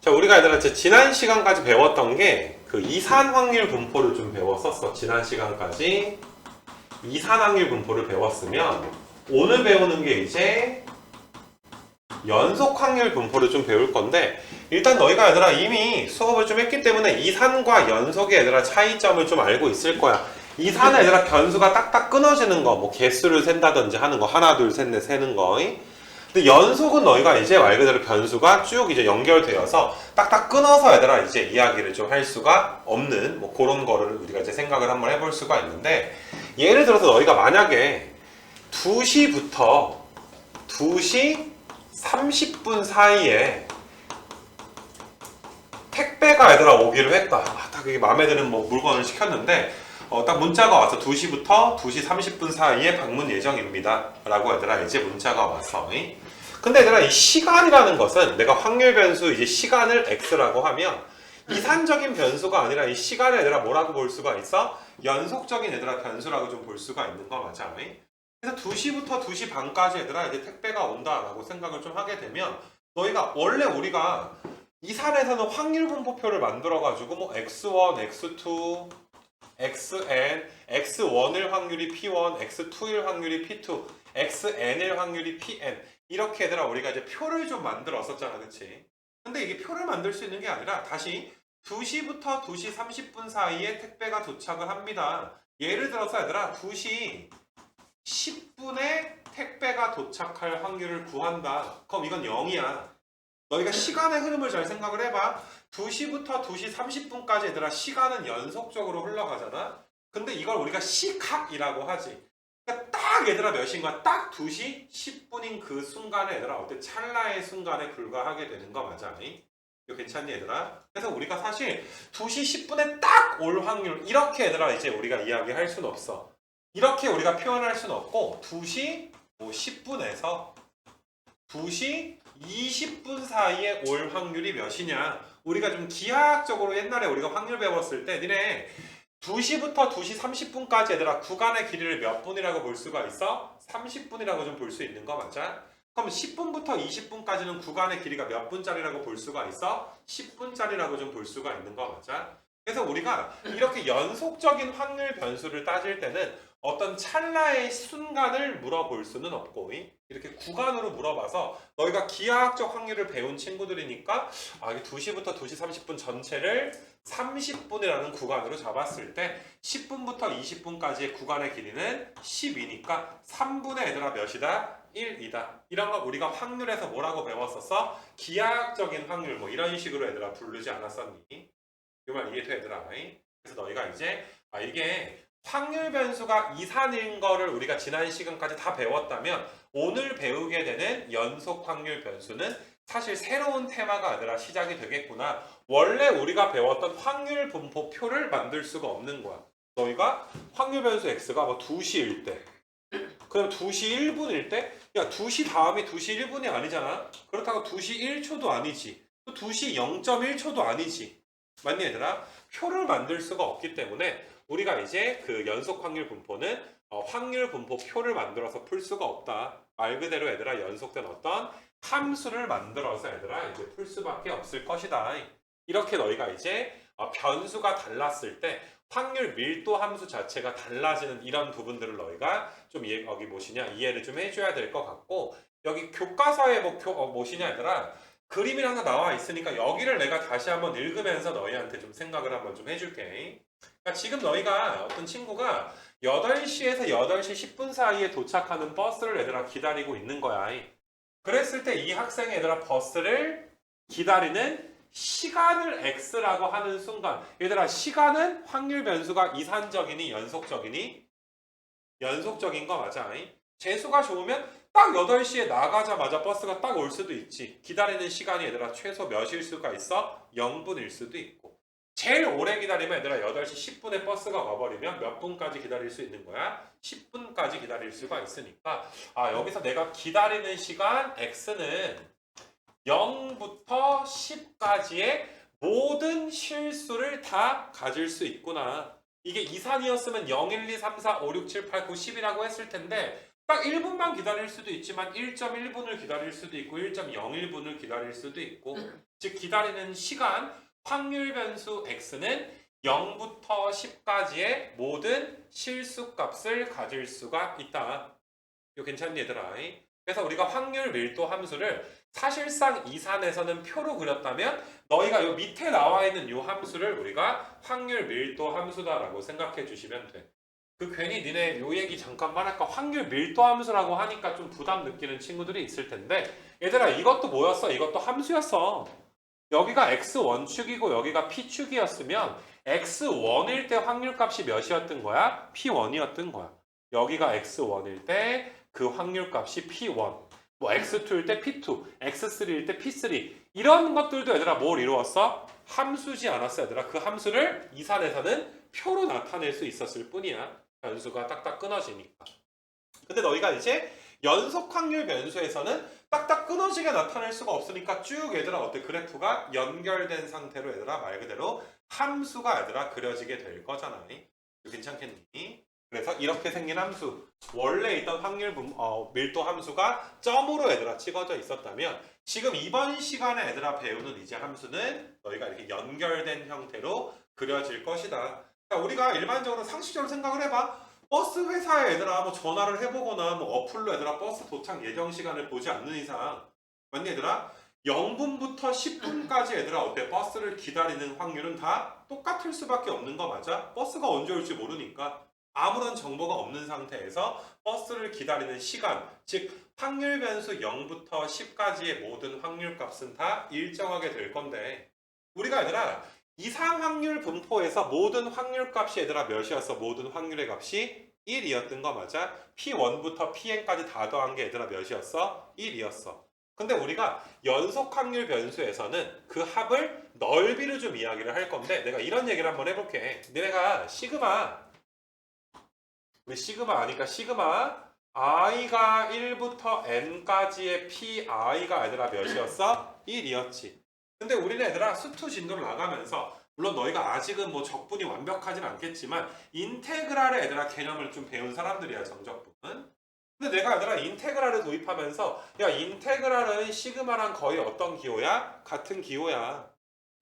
자, 우리가 얘들아 지난 시간까지 배웠던 게 그 이산 확률 분포를 좀 배웠었어. 지난 시간까지 이산 확률 분포를 배웠으면 오늘 배우는 게 이제 연속 확률 분포를 좀 배울 건데, 일단 너희가 얘들아 이미 수업을 좀 했기 때문에 이산과 연속의 얘들아 차이점을 좀 알고 있을 거야. 이산은 얘들아 변수가 딱딱 끊어지는 거, 뭐 개수를 센다든지 하는 거, 하나 둘 셋 넷 세는 거. 근데 연속은 너희가 이제 말 그대로 변수가 쭉 이제 연결되어서 딱딱 끊어서 얘들아 이제 이야기를 좀 할 수가 없는 뭐 그런 거를 우리가 이제 생각을 한번 해볼 수가 있는데, 예를 들어서 너희가 만약에 2시부터 2시 30분 사이에 택배가 얘들아 오기로 했다. 딱 이게 마음에 드는 뭐 물건을 시켰는데 딱 문자가 와서 2시부터 2시 30분 사이에 방문 예정입니다 라고 얘들아 이제 문자가 왔어. 근데 얘들아 이 시간이라는 것은 내가 확률 변수 이제 시간을 x라고 하면 이산적인 변수가 아니라 이 시간을 얘들아 뭐라고 볼 수가 있어? 연속적인 얘들아 변수라고 좀 볼 수가 있는 거 맞아. 그래서 2시부터 2시 반까지 얘들아 이제 택배가 온다라고 생각을 좀 하게 되면, 너희가 원래 우리가 이산에서는 확률 분포표를 만들어 가지고 뭐 x1, x2, xn, x1일 확률이 p1, x2일 확률이 p2, xn일 확률이 pn, 이렇게 얘들아 우리가 이제 표를 좀 만들었었잖아, 그치? 근데 이게 표를 만들 수 있는 게 아니라 다시 2시부터 2시 30분 사이에 택배가 도착을 합니다. 예를 들어서 얘들아 2시 10분에 택배가 도착할 확률을 구한다. 그럼 이건 0이야. 너희가 시간의 흐름을 잘 생각을 해봐. 2시부터 2시 30분까지 얘들아 시간은 연속적으로 흘러가잖아. 근데 이걸 우리가 시각이라고 하지. 그러니까 딱 얘들아 몇 시인 거야? 딱 2시 10분인 그 순간에 얘들아 어때? 찰나의 순간에 불과하게 되는 거 맞아? 이거 괜찮니 얘들아? 그래서 우리가 사실 2시 10분에 딱 올 확률, 이렇게 얘들아 이제 우리가 이야기할 수는 없어. 이렇게 우리가 표현할 수는 없고 2시 10분에서 2시 20분 사이에 올 확률이 몇이냐. 우리가 좀 기하학적으로 옛날에 우리가 확률 배웠을 때 니네 2시부터 2시 30분까지 얘들아 구간의 길이를 몇 분이라고 볼 수가 있어? 30분이라고 좀 볼 수 있는 거 맞아? 그럼 10분부터 20분까지는 구간의 길이가 몇 분짜리라고 볼 수가 있어? 10분짜리라고 좀 볼 수가 있는 거 맞아? 그래서 우리가 이렇게 연속적인 확률 변수를 따질 때는 어떤 찰나의 순간을 물어볼 수는 없고, 이렇게 구간으로 물어봐서 너희가 기하학적 확률을 배운 친구들이니까 이게 2시부터 2시 30분 전체를 30분이라는 구간으로 잡았을 때 10분부터 20분까지의 구간의 길이는 10이니까 3분의 얘들아 몇이다? 1이다. 이런 거 우리가 확률에서 뭐라고 배웠었어? 기하학적인 확률 뭐 이런 식으로 얘들아 부르지 않았었니? 이 말 이해돼 얘들아? 그래서 너희가 이제 이게 확률 변수가 이산인 거를 우리가 지난 시간까지 다 배웠다면 오늘 배우게 되는 연속 확률 변수는 사실 새로운 테마가 아니라 시작이 되겠구나. 원래 우리가 배웠던 확률 분포표를 만들 수가 없는 거야. 너희가 확률 변수 x가 뭐 2시일 때, 그럼 2시 1분일 때, 야 2시 다음이 2시 1분이 아니잖아. 그렇다고 2시 1초도 아니지. 또 2시 0.1초도 아니지. 맞니 얘들아? 표를 만들 수가 없기 때문에 우리가 이제 그 연속 확률 분포는 확률 분포 표를 만들어서 풀 수가 없다. 말 그대로 얘들아 연속된 어떤 함수를 만들어서 얘들아 이제 풀 수밖에 없을 것이다. 이렇게 너희가 이제 변수가 달랐을 때 확률 밀도 함수 자체가 달라지는 이런 부분들을 너희가 좀 여기 뭐시냐 이해를 좀 해줘야 될 것 같고, 여기 교과서에 뭐시냐 얘들아 그림이 하나 나와 있으니까 여기를 내가 다시 한번 읽으면서 너희한테 좀 생각을 한번 좀 해줄게. 그러니까 지금 너희가 어떤 친구가 8시에서 8시 10분 사이에 도착하는 버스를 얘들아 기다리고 있는 거야. 그랬을 때 이 학생이 얘들아 버스를 기다리는 시간을 x라고 하는 순간, 얘들아 시간은 확률 변수가 이산적이니 연속적이니? 연속적인 거 맞아. 재수가 좋으면 딱 8시에 나가자마자 버스가 딱 올 수도 있지. 기다리는 시간이 얘들아 최소 몇일 수가 있어? 0분일 수도 있고. 제일 오래 기다리면 얘들아 8시 10분에 버스가 와버리면 몇 분까지 기다릴 수 있는 거야? 10분까지 기다릴 수가 있으니까 여기서 내가 기다리는 시간 x는 0부터 10까지의 모든 실수를 다 가질 수 있구나. 이게 이산이었으면 0, 1, 2, 3, 4, 5, 6, 7, 8, 9, 10이라고 했을 텐데 딱 1분만 기다릴 수도 있지만 1.1분을 기다릴 수도 있고 1.01분을 기다릴 수도 있고 즉 기다리는 시간 확률 변수 x는 0부터 10까지의 모든 실수값을 가질 수가 있다. 이거 괜찮니 얘들아? 그래서 우리가 확률 밀도 함수를 사실상 이산에서는 표로 그렸다면 너희가 이 밑에 나와 있는 이 함수를 우리가 확률 밀도 함수다라고 생각해 주시면 돼. 그 괜히 니네 요 얘기 잠깐만 할까 확률 밀도 함수라고 하니까 좀 부담 느끼는 친구들이 있을 텐데 얘들아 이것도 뭐였어? 이것도 함수였어. 여기가 x1축이고 여기가 p축이었으면 x1일 때 확률값이 몇이었던 거야? p1이었던 거야. 여기가 x1일 때 그 확률값이 p1. 뭐 x2일 때 p2, x3일 때 p3 이런 것들도 얘들아 뭘 이루었어? 함수지 않았어 얘들아. 그 함수를 이산에서는 표로 나타낼 수 있었을 뿐이야. 변수가 딱딱 끊어지니까. 근데 너희가 이제 연속 확률 변수에서는 딱딱 끊어지게 나타낼 수가 없으니까 쭉 얘들아 어때? 그래프가 연결된 상태로 얘들아 말 그대로 함수가 얘들아 그려지게 될 거잖아. 괜찮겠니? 그래서 이렇게 생긴 함수 원래 있던 확률 밀도 함수가 점으로 얘들아 찍어져 있었다면 지금 이번 시간에 얘들아 배우는 이제 함수는 너희가 이렇게 연결된 형태로 그려질 것이다. 자, 우리가 일반적으로 상식적으로 생각을 해봐. 버스 회사에 얘들아 뭐 전화를 해보거나 뭐 어플로 얘들아 버스 도착 예정 시간을 보지 않는 이상 맞니 얘들아? 0분부터 10분까지 얘들아 어때? 버스를 기다리는 확률은 다 똑같을 수밖에 없는 거 맞아? 버스가 언제 올지 모르니까 아무런 정보가 없는 상태에서 버스를 기다리는 시간 즉 확률 변수 0부터 10까지의 모든 확률값은 다 일정하게 될 건데 우리가 얘들아 이상 확률 분포에서 모든 확률값이 얘들아 몇이었어? 모든 확률의 값이 1이었던 거 맞아? P1부터 Pn까지 다 더한 게 얘들아 몇이었어? 1이었어. 근데 우리가 연속 확률 변수에서는 그 합을 넓이를 좀 이야기를 할 건데 내가 이런 얘기를 한번 해볼게. 내가 시그마 우리 시그마 아니까 시그마 i가 1부터 n까지의 pi가 얘들아 몇이었어? 1이었지. 근데 우리는 얘들아 수투 진도를 나가면서 물론 너희가 아직은 뭐 적분이 완벽하진 않겠지만 인테그랄의 얘들아 개념을 좀 배운 사람들이야 정적분은. 근데 내가 얘들아 인테그랄을 도입하면서 야 인테그랄은 시그마랑 거의 어떤 기호야? 같은 기호야.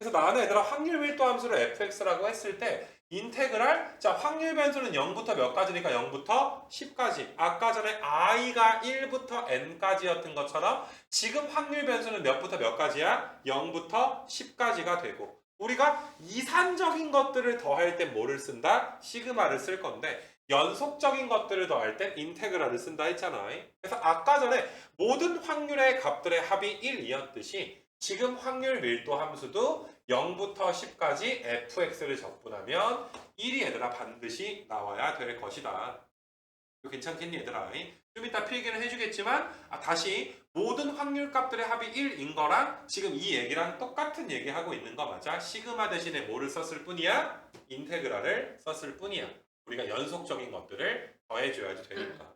그래서 나는 얘들아 확률 밀도 함수를 fx라고 했을 때 인테그랄 자 확률 변수는 0부터 몇 가지니까 0부터 10까지 아까 전에 i가 1부터 n까지였던 것처럼 지금 확률 변수는 몇부터 몇 가지야? 0부터 10까지가 되고 우리가 이산적인 것들을 더할 땐 뭐를 쓴다? 시그마를 쓸 건데 연속적인 것들을 더할 땐 인테그랄을 쓴다 했잖아. 그래서 아까 전에 모든 확률의 값들의 합이 1이었듯이 지금 확률 밀도 함수도 0부터 10까지 fx를 적분하면 1이 얘들아 반드시 나와야 될 것이다. 이거 괜찮겠니 얘들아? 좀 이따 필기는 해주겠지만 다시 모든 확률 값들의 합이 1인 거랑 지금 이 얘기랑 똑같은 얘기하고 있는 거 맞아? 시그마 대신에 뭐를 썼을 뿐이야? 인테그랄을 썼을 뿐이야. 우리가 연속적인 것들을 더해줘야지 되니까.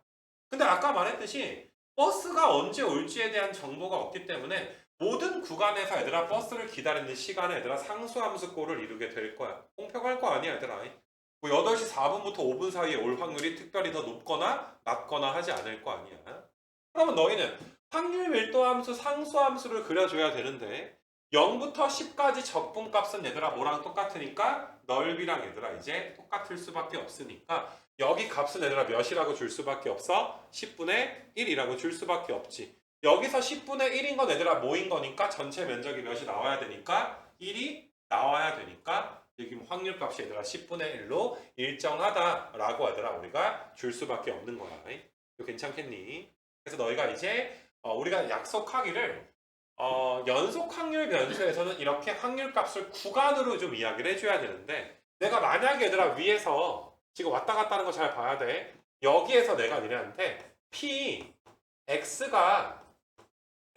근데 아까 말했듯이 버스가 언제 올지에 대한 정보가 없기 때문에 모든 구간에서 얘들아 버스를 기다리는 시간에 얘들아 상수함수 꼴을 이루게 될 거야. 공평할 거 아니야 얘들아. 뭐 8시 4분부터 5분 사이에 올 확률이 특별히 더 높거나 낮거나 하지 않을 거 아니야. 그러면 너희는 확률 밀도 함수 상수함수를 그려줘야 되는데 0부터 10까지 적분값은 얘들아 뭐랑 똑같으니까 넓이랑 얘들아 이제 똑같을 수밖에 없으니까 여기 값은 얘들아 몇이라고 줄 수밖에 없어? 10분의 1이라고 줄 수밖에 없지. 여기서 10분의 1인 건 얘들아 뭐인 거니까 전체 면적이 몇이 나와야 되니까 1이 나와야 되니까 여기 확률값이 얘들아 10분의 1로 일정하다라고 얘들아 우리가 줄 수밖에 없는 거야. 이거 괜찮겠니? 그래서 너희가 이제 우리가 약속하기를 연속 확률 변수에서는 이렇게 확률값을 구간으로 좀 이야기를 해줘야 되는데 내가 만약에 얘들아 위에서 지금 왔다 갔다 하는 거 잘 봐야 돼. 여기에서 내가 니네한테 p x가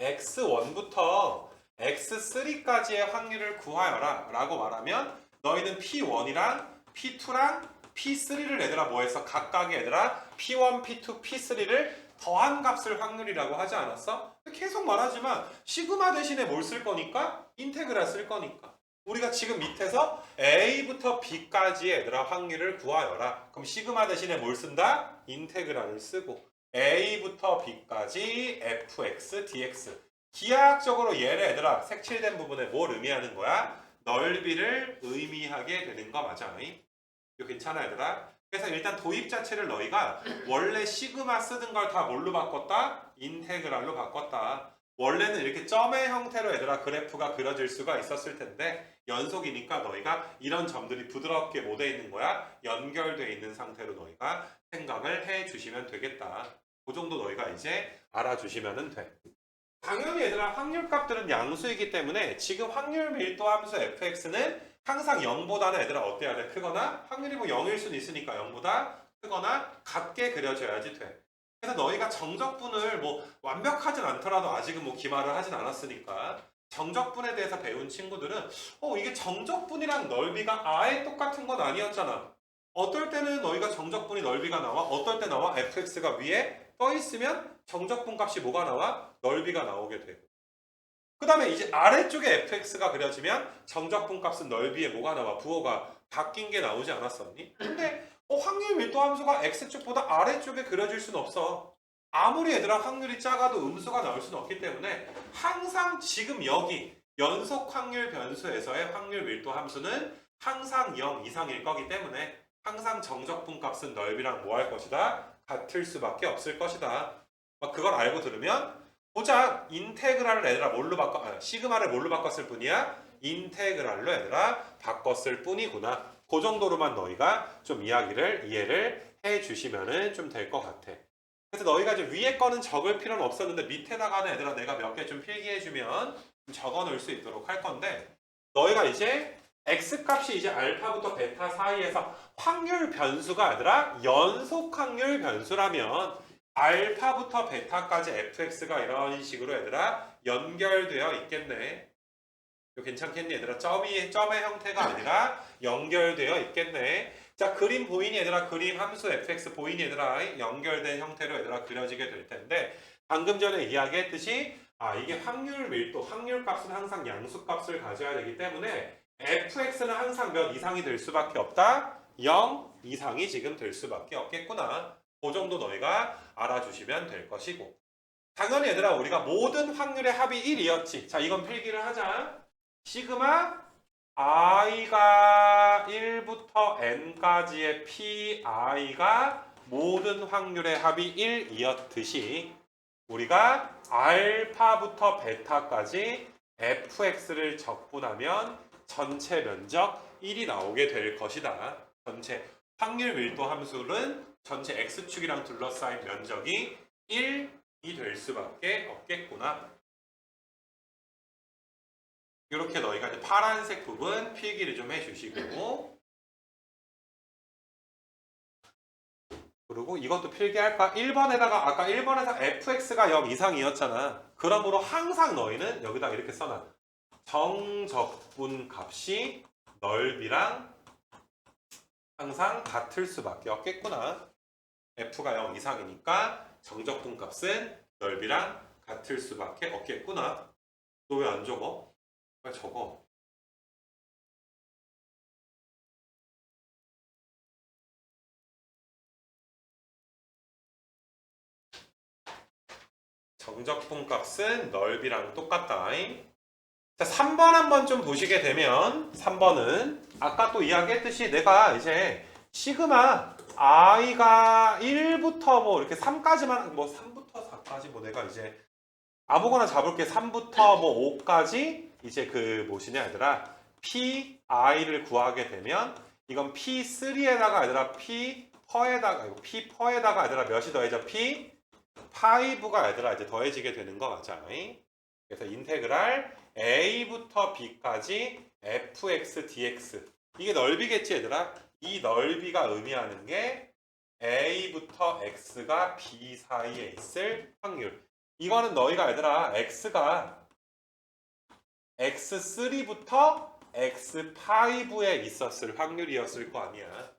x1부터 x3까지의 확률을 구하여라 라고 말하면 너희는 p1이랑 p2랑 p3를 얘들아 뭐했어? 각각의 얘들아 p1, p2, p3를 더한 값을 확률이라고 하지 않았어? 계속 말하지만 시그마 대신에 뭘 쓸 거니까? 인테그랄 쓸 거니까 우리가 지금 밑에서 a부터 b까지의 얘들아 확률을 구하여라 그럼 시그마 대신에 뭘 쓴다? 인테그랄을 쓰고 a부터 b까지 fx, dx. 기하학적으로 얘를 얘들아 색칠된 부분에 뭘 의미하는 거야? 넓이를 의미하게 되는 거 맞아? 이거 괜찮아 얘들아? 그래서 일단 도입 자체를 너희가 원래 시그마 쓰던 걸 다 뭘로 바꿨다? 인테그랄로 바꿨다. 원래는 이렇게 점의 형태로 얘들아 그래프가 그려질 수가 있었을 텐데 연속이니까 너희가 이런 점들이 부드럽게 뭐 돼 있는 거야? 연결돼 있는 상태로 너희가 생각을 해 주시면 되겠다. 그 정도 너희가 이제 알아주시면 돼. 당연히 얘들아 확률값들은 양수이기 때문에 지금 확률 밀도 함수 fx는 항상 0보다는 얘들아 어때야 돼? 크거나 확률이 뭐 0일 수는 있으니까 0보다 크거나 같게 그려져야지 돼. 그래서 너희가 정적분을 뭐 완벽하진 않더라도 아직은 뭐 기말을 하진 않았으니까 정적분에 대해서 배운 친구들은 이게 정적분이랑 넓이가 아예 똑같은 건 아니었잖아. 어떨 때는 너희가 정적분이 넓이가 나와? 어떨 때 나와? fx가 위에 떠 있으면 정적분 값이 뭐가 나와? 넓이가 나오게 되고. 그 다음에 이제 아래쪽에 fx가 그려지면 정적분 값은 넓이에 뭐가 나와? 부호가 바뀐 게 나오지 않았었니? 근데 확률 밀도 함수가 x축보다 아래쪽에 그려질 수는 없어. 아무리 얘들아 확률이 작아도 음수가 나올 수는 없기 때문에 항상 지금 여기 연속 확률 변수에서의 확률 밀도 함수는 항상 0 이상일 거기 때문에 항상 정적분 값은 넓이랑 뭐 할 것이다? 같을 수밖에 없을 것이다. 그걸 알고 들으면 고작 인테그랄을 얘들아 뭘로 시그마를 뭘로 바꿨을 뿐이야? 인테그랄로 얘들아 바꿨을 뿐이구나. 그 정도로만 너희가 좀 이해를 해주시면 좀 될 것 같아. 그래서 너희가 이제 위에 거는 적을 필요는 없었는데 밑에다가는 얘들아 내가 몇 개 좀 필기해주면 좀 적어 놓을 수 있도록 할 건데 너희가 이제 x값이 이제 알파부터 베타 사이에서 확률 변수가 아니라 연속 확률 변수라면 알파부터 베타까지 fx가 이런 식으로 얘들아 연결되어 있겠네. 이거 괜찮겠니 얘들아? 점의 형태가 아니라 연결되어 있겠네. 자, 그림 보이니 얘들아? 그림 함수 fx 보이니 얘들아? 연결된 형태로 얘들아 그려지게 될 텐데 방금 전에 이야기했듯이 이게 확률 밀도, 확률 값은 항상 양수 값을 가져야 되기 때문에 fx는 항상 몇 이상이 될 수밖에 없다? 0 이상이 지금 될 수밖에 없겠구나. 그 정도 너희가 알아주시면 될 것이고 당연히 얘들아 우리가 모든 확률의 합이 1이었지. 자, 이건 필기를 하자. 시그마 i가 1부터 n까지의 pi가 모든 확률의 합이 1이었듯이 우리가 알파부터 베타까지 fx를 적분하면 전체 면적 1이 나오게 될 것이다. 전체 확률 밀도 함수는 전체 x축이랑 둘러싸인 면적이 1이 될 수밖에 없겠구나. 이렇게 너희가 이제 파란색 부분 필기를 좀 해주시고 그리고 이것도 필기할까? 1번에다가 아까 1번에서 fx가 0 이상이었잖아. 그러므로 항상 너희는 여기다 이렇게 써놔. 정적분 값이 넓이랑 항상 같을 수밖에 없겠구나. f가 0 이상이니까 정적분 값은 넓이랑 같을 수밖에 없겠구나. 너 왜 안 적어? 빨리 적어. 정적분 값은 넓이랑 똑같다. 자, 3번 한번 좀 보시게 되면 3번은 아까 또 이야기했듯이 내가 이제 시그마 i가 1부터 뭐 이렇게 3까지만 뭐 3부터 4까지 뭐 내가 이제 아무거나 잡을게. 3부터 뭐 5까지 이제 그 뭐시냐 얘들아 pi를 구하게 되면 이건 p3에다가 얘들아 p%에다가 얘들아 몇이 더해져? p5가 얘들아 이제 더해지게 되는 거 맞아. 그래서 인테그랄 a부터 b까지 fx dx 이게 넓이겠지 얘들아. 이 넓이가 의미하는 게 a부터 x가 b 사이에 있을 확률. 이거는 너희가 얘들아 x가 x3부터 x5에 있었을 확률이었을 거 아니야.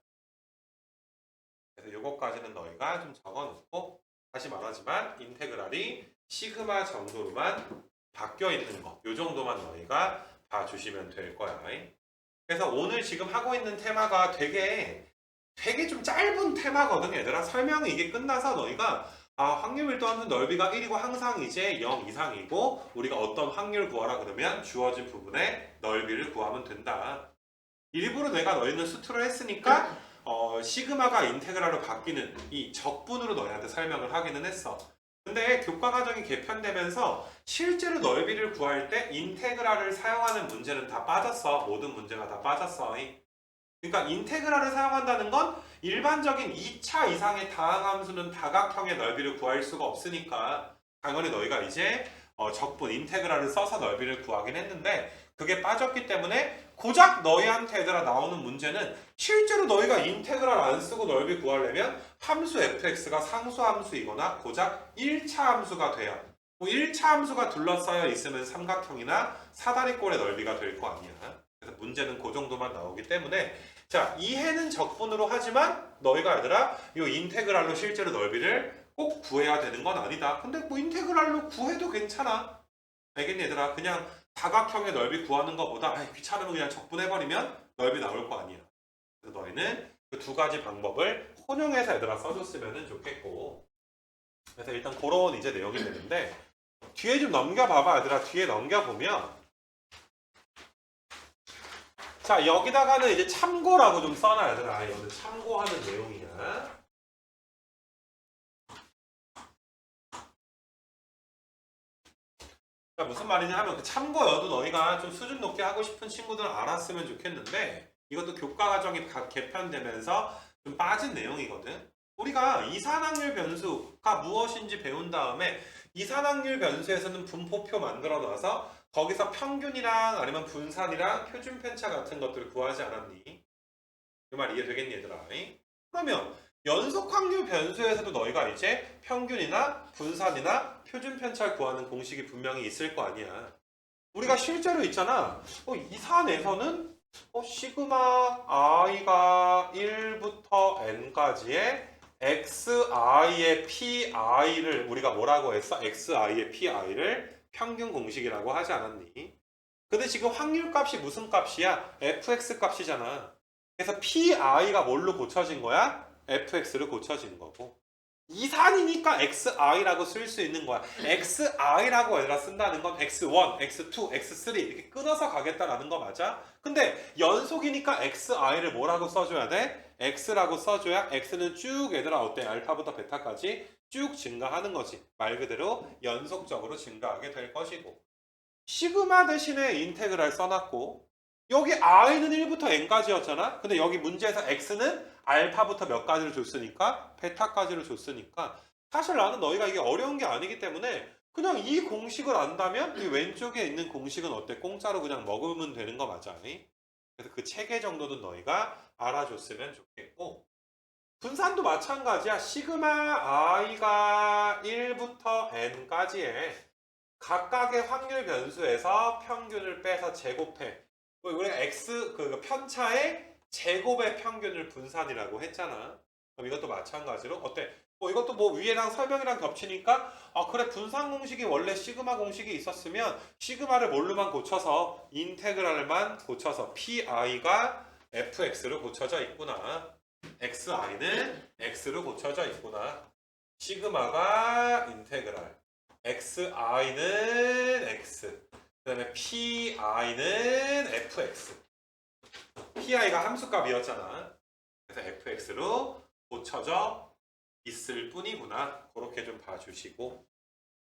그래서 요거까지는 너희가 좀 적어놓고 다시 말하지만 인테그랄이 시그마 정도로만 바뀌어 있는 거, 요 정도만 너희가 봐주시면 될 거야. 그래서 오늘 지금 하고 있는 테마가 되게 좀 짧은 테마거든, 얘들아. 설명이 이게 끝나서 너희가 확률 밀도함수 넓이가 1이고 항상 이제 0 이상이고 우리가 어떤 확률 구하라 그러면 주어진 부분의 넓이를 구하면 된다. 일부러 내가 너희는 수투를 했으니까 시그마가 인테그랄로 바뀌는 이 적분으로 너희한테 설명을 하기는 했어. 근데 교과 과정이 개편되면서 실제로 넓이를 구할 때 인테그랄을 사용하는 문제는 다 빠졌어. 모든 문제가 다 빠졌어. 그러니까 인테그랄을 사용한다는 건 일반적인 2차 이상의 다항함수는 다각형의 넓이를 구할 수가 없으니까 당연히 너희가 이제 적분 인테그랄을 써서 넓이를 구하긴 했는데 그게 빠졌기 때문에 고작 너희한테 얘들아 나오는 문제는 실제로 너희가 인테그랄 안 쓰고 넓이 구하려면 함수 fx가 상수함수이거나 고작 1차 함수가 돼야 뭐 1차 함수가 둘러싸여 있으면 삼각형이나 사다리꼴의 넓이가 될 거 아니야. 그래서 문제는 그 정도만 나오기 때문에 자, 이해는 적분으로 하지만 너희가 얘들아 이 인테그랄로 실제로 넓이를 꼭 구해야 되는 건 아니다. 근데 뭐 인테그랄로 구해도 괜찮아. 알겠니 얘들아? 그냥 다각형의 넓이 구하는 것보다 귀찮으면 그냥 적분해버리면 넓이 나올 거 아니야. 그래서 너희는 그 두 가지 방법을 혼용해서 얘들아 써줬으면 좋겠고 그래서 일단 그런 이제 내용이 되는데 뒤에 좀 넘겨봐봐 얘들아. 뒤에 넘겨보면 자 여기다가는 이제 참고라고 좀 써놔 얘들아. 이거는 참고하는 내용이야. 자, 무슨 말이냐 하면 그 참고여도 너희가 좀 수준 높게 하고 싶은 친구들은 알았으면 좋겠는데 이것도 교과 과정이 개편되면서 좀 빠진 내용이거든. 우리가 이산확률 변수가 무엇인지 배운 다음에 이산확률 변수에서는 분포표 만들어 놔서 거기서 평균이랑 아니면 분산이랑 표준 편차 같은 것들을 구하지 않았니? 그 말 이해되겠니 얘들아? 그러면 연속 확률 변수에서도 너희가 이제 평균이나 분산이나 표준 편차를 구하는 공식이 분명히 있을 거 아니야. 우리가 실제로 있잖아. 이산에서는 시그마 i가 1부터 n까지의 xi의 pi를 우리가 뭐라고 했어? xi의 pi를 평균 공식이라고 하지 않았니? 근데 지금 확률 값이 무슨 값이야? fx 값이잖아. 그래서 pi가 뭘로 고쳐진 거야? fx로 고쳐진 거고 이산이니까 xi라고 쓸 수 있는 거야. xi라고 얘들아 쓴다는 건 x1, x2, x3 이렇게 끊어서 가겠다라는 거 맞아? 근데 연속이니까 xi를 뭐라고 써줘야 돼? x라고 써줘야 x는 쭉 얘들아 어때? 알파부터 베타까지 쭉 증가하는 거지. 말 그대로 연속적으로 증가하게 될 것이고 시그마 대신에 인테그랄 써놨고 여기 i는 1부터 n까지였잖아. 근데 여기 문제에서 x는 알파부터 몇 가지를 줬으니까 베타까지를 줬으니까 사실 나는 너희가 이게 어려운 게 아니기 때문에 그냥 이 공식을 안다면 이 왼쪽에 있는 공식은 어때? 공짜로 그냥 먹으면 되는 거 맞아. 그래서 그 체계 정도는 너희가 알아줬으면 좋겠고 분산도 마찬가지야. 시그마 i가 1부터 n까지의 각각의 확률 변수에서 평균을 빼서 제곱해. 우리가 x 그 편차의 제곱의 평균을 분산이라고 했잖아. 그럼 이것도 마찬가지로 어때? 이것도 뭐 위에랑 설명이랑 겹치니까 그래 분산 공식이 원래 시그마 공식이 있었으면 시그마를 뭘로만 고쳐서 인테그랄만 고쳐서 pi가 fx로 고쳐져 있구나. xi는 x로 고쳐져 있구나. 시그마가 인테그랄 xi는 x 그 다음에 pi는 fx pi가 함수값이었잖아. 그래서 fx로 고쳐져 있을 뿐이구나. 그렇게 좀 봐주시고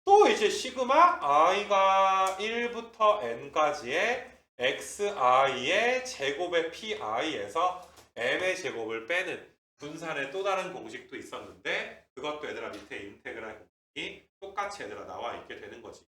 또 이제 시그마 i가 1부터 n까지의 xi의 제곱의 pi에서 m의 제곱을 빼는 분산의 또 다른 공식도 있었는데 그것도 얘들아 밑에 인테그랄 공식이 똑같이 얘들아 나와 있게 되는 거지.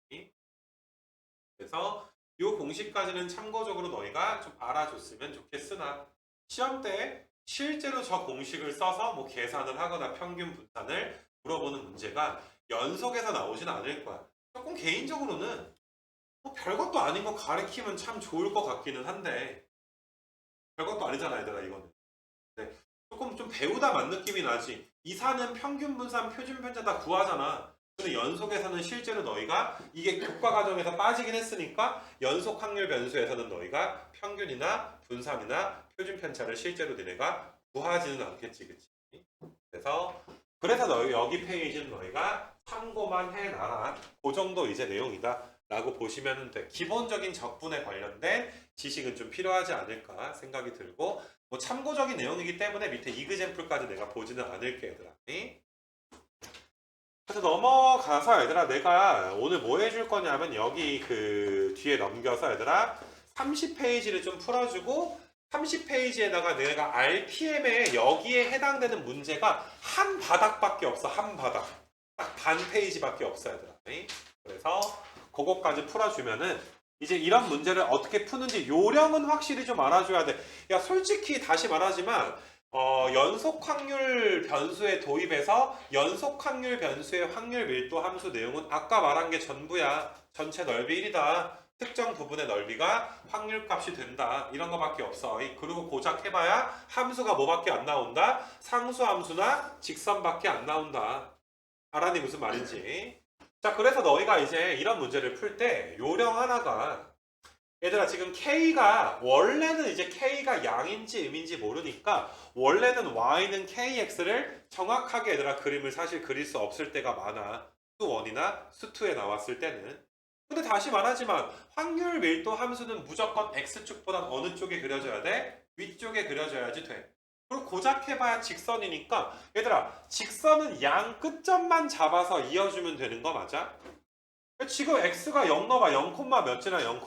그래서 이 공식까지는 참고적으로 너희가 좀 알아줬으면 좋겠으나 시험 때 실제로 저 공식을 써서 뭐 계산을 하거나 평균 분산을 물어보는 문제가 연속해서 나오진 않을 거야. 조금 개인적으로는 뭐 별것도 아닌 거 가르치면 참 좋을 것 같기는 한데 별것도 아니잖아 얘들아 이거는. 네. 조금 좀 배우다 만 느낌이 나지. 이사는 평균 분산 표준 편차 다 구하잖아. 근데 연속에서는 실제로 너희가 이게 교과 과정에서 빠지긴 했으니까 연속 확률 변수에서는 너희가 평균이나 분산이나 표준 편차를 실제로 너네가 구하지는 않겠지, 그치? 그래서 그래서 여기 페이지는 너희가 참고만 해놔라. 그 정도 이제 내용이다 라고 보시면 돼. 기본적인 적분에 관련된 지식은 좀 필요하지 않을까 생각이 들고, 뭐 참고적인 내용이기 때문에 밑에 이그젬플까지 내가 보지는 않을게 얘들아. 그래서 넘어가서 얘들아, 내가 오늘 뭐 해줄 거냐면 여기 그 뒤에 넘겨서 얘들아 30페이지를 좀 풀어주고, 30페이지에다가 내가 RPM에 여기에 해당되는 문제가 한 바닥밖에 없어. 한 바닥. 딱 반 페이지밖에 없어 얘들아. 그래서 그것까지 풀어주면은 이제 이런 문제를 어떻게 푸는지 요령은 확실히 좀 알아줘야 돼. 야, 솔직히 다시 말하지만 연속 확률 변수에 도입해서 연속 확률 변수의 확률 밀도 함수 내용은 아까 말한 게 전부야. 전체 넓이 1이다. 특정 부분의 넓이가 확률 값이 된다. 이런 거밖에 없어. 그리고 고작 해봐야 함수가 뭐밖에 안 나온다? 상수 함수나 직선밖에 안 나온다. 알았니 무슨 말인지? 자, 그래서 너희가 이제 이런 문제를 풀 때 요령 하나가, 얘들아 지금 K가 원래는 이제 K가 양인지 음인지 모르니까 원래는 Y는 KX를 정확하게 얘들아 그림을 사실 그릴 수 없을 때가 많아. 수1이나 수2에 나왔을 때는. 근데 다시 말하지만 확률 밀도 함수는 무조건 X축보단 어느 쪽에 그려져야 돼? 위쪽에 그려져야지 돼. 그리고 고작 해봐야 직선이니까 얘들아 직선은 양 끝점만 잡아서 이어주면 되는 거 맞아? 지금 X가 0 넣어봐. 0, 몇 지나 0,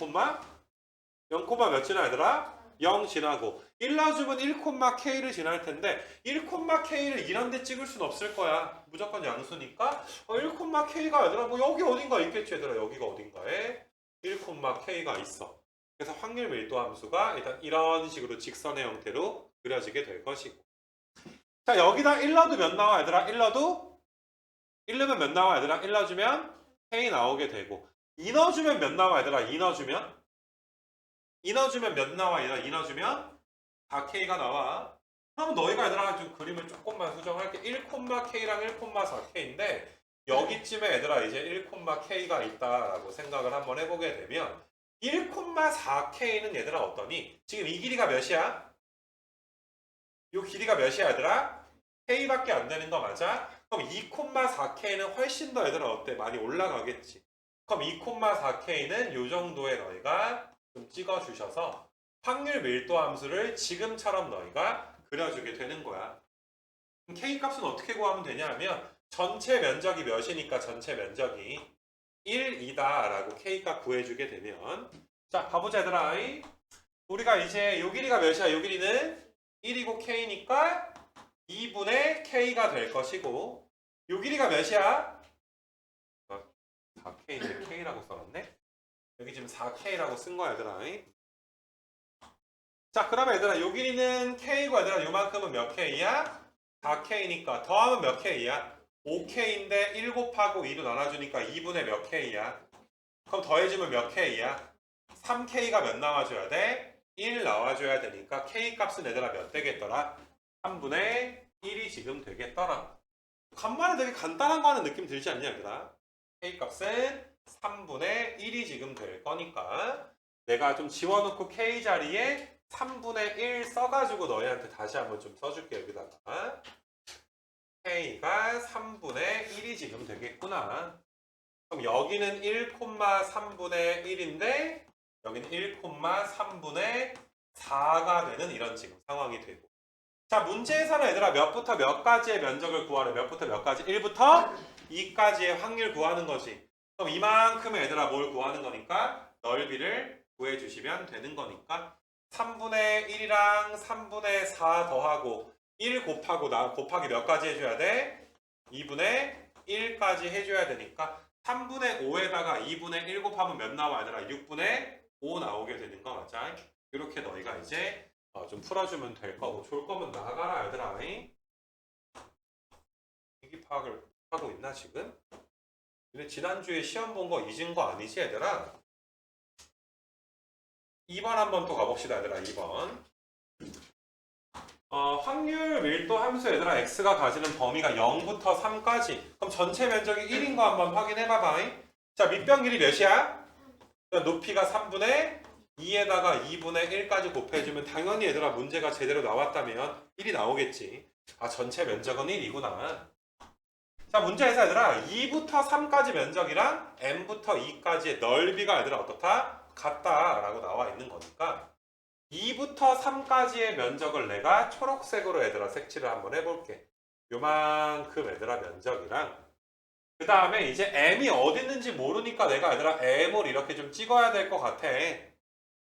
0, 몇 지나 얘들아? 0 지나고 1 넣어주면 1,K를 지날 텐데 1,K를 이런 데 찍을 순 없을 거야. 무조건 양수니까 1,K가 얘들아 뭐 여기 어딘가 있겠지 얘들아. 여기가 어딘가에 1,K가 있어. 그래서 확률 밀도 함수가 일단 이런 식으로 직선의 형태로 그려지게 될 것이고, 자 여기다 1 넣어도 몇 나와 얘들아? 1 넣어도 1 넣으면 몇 나와 얘들아? 1 넣어주면 K 나오게 되고, 2 넣어주면 몇 나와 얘들아? 2 넣어주면 몇 나와 얘들아? 2 넣어주면 4K가 나와. 그럼 너희가 얘들아 좀 그림을 조금만 수정할게. 1,K랑 1,4K인데 여기쯤에 얘들아 이제 1,K가 있다라고 생각을 한번 해보게 되면 1,4K는 얘들아 어떠니? 지금 이 길이가 몇이야? 이 길이가 몇이야 얘들아? K밖에 안 되는 거 맞아? 그럼 2,4K는 훨씬 더 얘들아 어때? 많이 올라가겠지. 그럼 2,4K는 이 정도에 너희가 좀 찍어주셔서 확률 밀도 함수를 지금처럼 너희가 그려주게 되는 거야. 그럼 K 값은 어떻게 구하면 되냐 하면 전체 면적이 몇이니까 전체 면적이 1이다 라고 K 값 구해주게 되면, 자 가보자 얘들아. 우리가 이제 요 길이가 몇이야? 요 길이는 1이고 K니까 2분의 K가 될 것이고, 요 길이가 몇이야? 4K인데 K라고 써놨네? 여기 지금 4K라고 쓴 거야 얘들아. 자 그러면 얘들아 요 길이는 K고 얘들아 요만큼은 몇 K야? 4K니까 더하면 몇 K야? 5K인데 1 곱하고 2로 나눠주니까 2분의 몇 K야? 그럼 더해주면 몇 K야? 3K가 몇 나와줘야 돼? 1 나와줘야 되니까 K 값은 얘들아 몇 되겠더라? 3분의 1이 지금 되겠더라. 간만에 되게 간단한 거 하는 느낌 들지 않냐 얘들아? K 값은 3분의 1이 지금 될 거니까 내가 좀 지워놓고 K 자리에 3분의 1 써가지고 너희한테 다시 한번 좀 써줄게. 여기다가 K가 3분의 1이 지금 되겠구나. 그럼 여기는 1,3분의 1인데 여기는 1,3분의 4가 되는 이런 지금 상황이 되고, 자 문제에서는 얘들아 몇부터 몇 가지의 면적을 구하래? 몇부터 몇 가지? 1부터 2까지의 확률 구하는 거지. 그럼 이만큼의 얘들아 뭘 구하는 거니까? 넓이를 구해주시면 되는 거니까 3분의 1이랑 3분의 4 더하고 1 곱하기 몇 가지 해줘야 돼? 2분의 1까지 해줘야 되니까 3분의 5에다가 2분의 1 곱하면 몇 나와 얘들아? 6분의 5 나오게 되는 거 맞아? 이렇게 너희가 이제 좀 풀어주면 될 거고, 좋을 거면 나가라 얘들아. 이기 파악을 하고 있나 지금? 근데 지난주에 시험 본 거 잊은 거 아니지 얘들아? 2번 한번 또 가봅시다 얘들아. 2번 확률 밀도 함수 얘들아 x가 가지는 범위가 0부터 3까지, 그럼 전체 면적이 1인 거 한번 확인해 봐봐. 자 밑변 길이 몇이야? 높이가 3분의 2에다가 2분의 1까지 곱해주면 당연히 얘들아 문제가 제대로 나왔다면 1이 나오겠지. 아 전체 면적은 1이구나. 자, 문제에서 얘들아 2부터 3까지 면적이랑 m부터 2까지의 넓이가 얘들아 어떻다? 같다라고 나와 있는 거니까 2부터 3까지의 면적을 내가 초록색으로 얘들아 색칠을 한번 해볼게. 요만큼 얘들아 면적이랑 그 다음에 이제 m이 어디 있는지 모르니까 내가 얘들아 m을 이렇게 좀 찍어야 될 것 같아.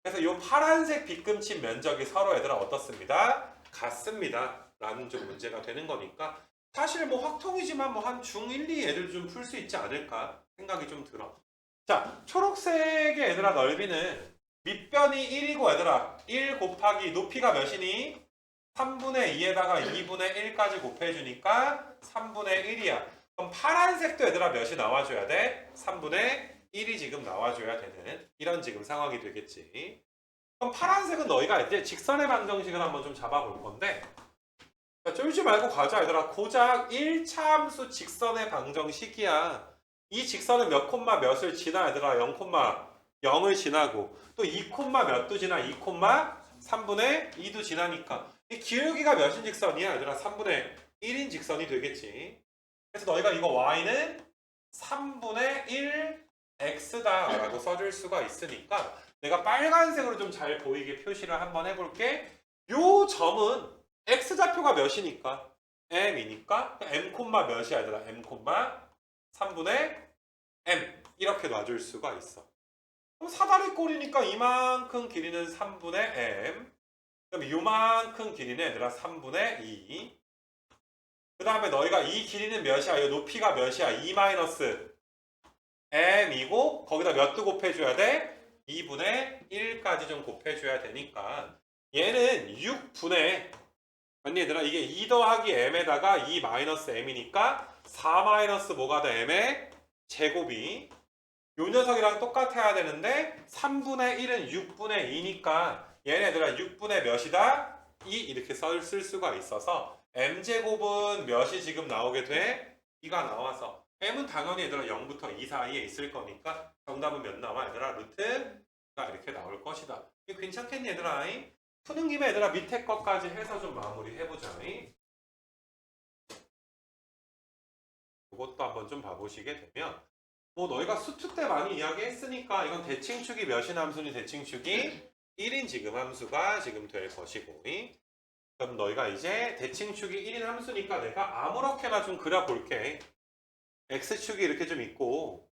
그래서 요 파란색 빗금친 면적이 서로 얘들아 어떻습니다? 같습니다. 라는 좀 문제가 되는 거니까 사실 뭐 확통이지만 뭐 한 중1, 2 애들 좀 풀 수 있지 않을까 생각이 좀 들어. 자, 초록색의 얘들아 넓이는 밑변이 1이고 얘들아 1 곱하기 높이가 몇이니? 3분의 2에다가 2분의 1까지 곱해주니까 3분의 1이야. 그럼 파란색도 얘들아 몇이 나와줘야 돼? 3분의 1이 지금 나와줘야 되는 이런 지금 상황이 되겠지. 그럼 파란색은 너희가 이제 직선의 방정식을 한번 좀 잡아볼 건데 자, 쫄지 말고 가자 얘들아. 고작 1차 함수 직선의 방정식이야. 이 직선은 몇 콤마 몇을 지나 얘들아? 0 콤마 0을 지나고 또 2 콤마 몇도 지나? 2 콤마 3분의 2도 지나니까 이 기울기가 몇인 직선이야 얘들아? 3분의 1인 직선이 되겠지. 그래서 너희가 이거 y는 3분의 1 x다 라고 써줄 수가 있으니까 내가 빨간색으로 좀 잘 보이게 표시를 한번 해볼게. 요 점은 x좌표가 몇이니까 m이니까 m 콤마 몇이야 얘들아? m 콤마 3분의 m 이렇게 놔줄 수가 있어. 그럼 사다리 꼴이니까 이만큼 길이는 3분의 m 그럼 요만큼 길이는 얘들아 3분의 2 그 다음에 너희가 이 길이는 몇이야? 이 높이가 몇이야? 2 마이너스 m이고 거기다 몇도 곱해줘야 돼? 2분의 1까지 좀 곱해줘야 되니까 얘는 6분의 아니 얘들아 이게 2 더하기 m에다가 2 마이너스 m이니까 4 마이너스 뭐가 돼? m의 제곱이 요 녀석이랑 똑같아야 되는데 3분의 1은 6분의 2니까 얘네들아 6분의 몇이다? 2 이렇게 쓸 수가 있어서 m제곱은 몇이 지금 나오게 돼? 2가 나와서 m은 당연히 얘들아 0부터 2 사이에 있을 거니까 정답은 몇 나와 얘들아? 루트가 이렇게 나올 것이다. 이거 괜찮겠니 얘들아? 푸는 김에 얘들아 밑에 것까지 해서 좀 마무리 해보자. 이것도 한번 좀 봐보시게 되면 뭐 너희가 수투 때 많이 이야기했으니까 이건 대칭축이 몇인 함수니 대칭축이 1인 지금 함수가 지금 될 것이고 그럼 너희가 이제 대칭축이 1인 함수니까 내가 아무렇게나 좀 그려볼게. x축이 이렇게 좀 있고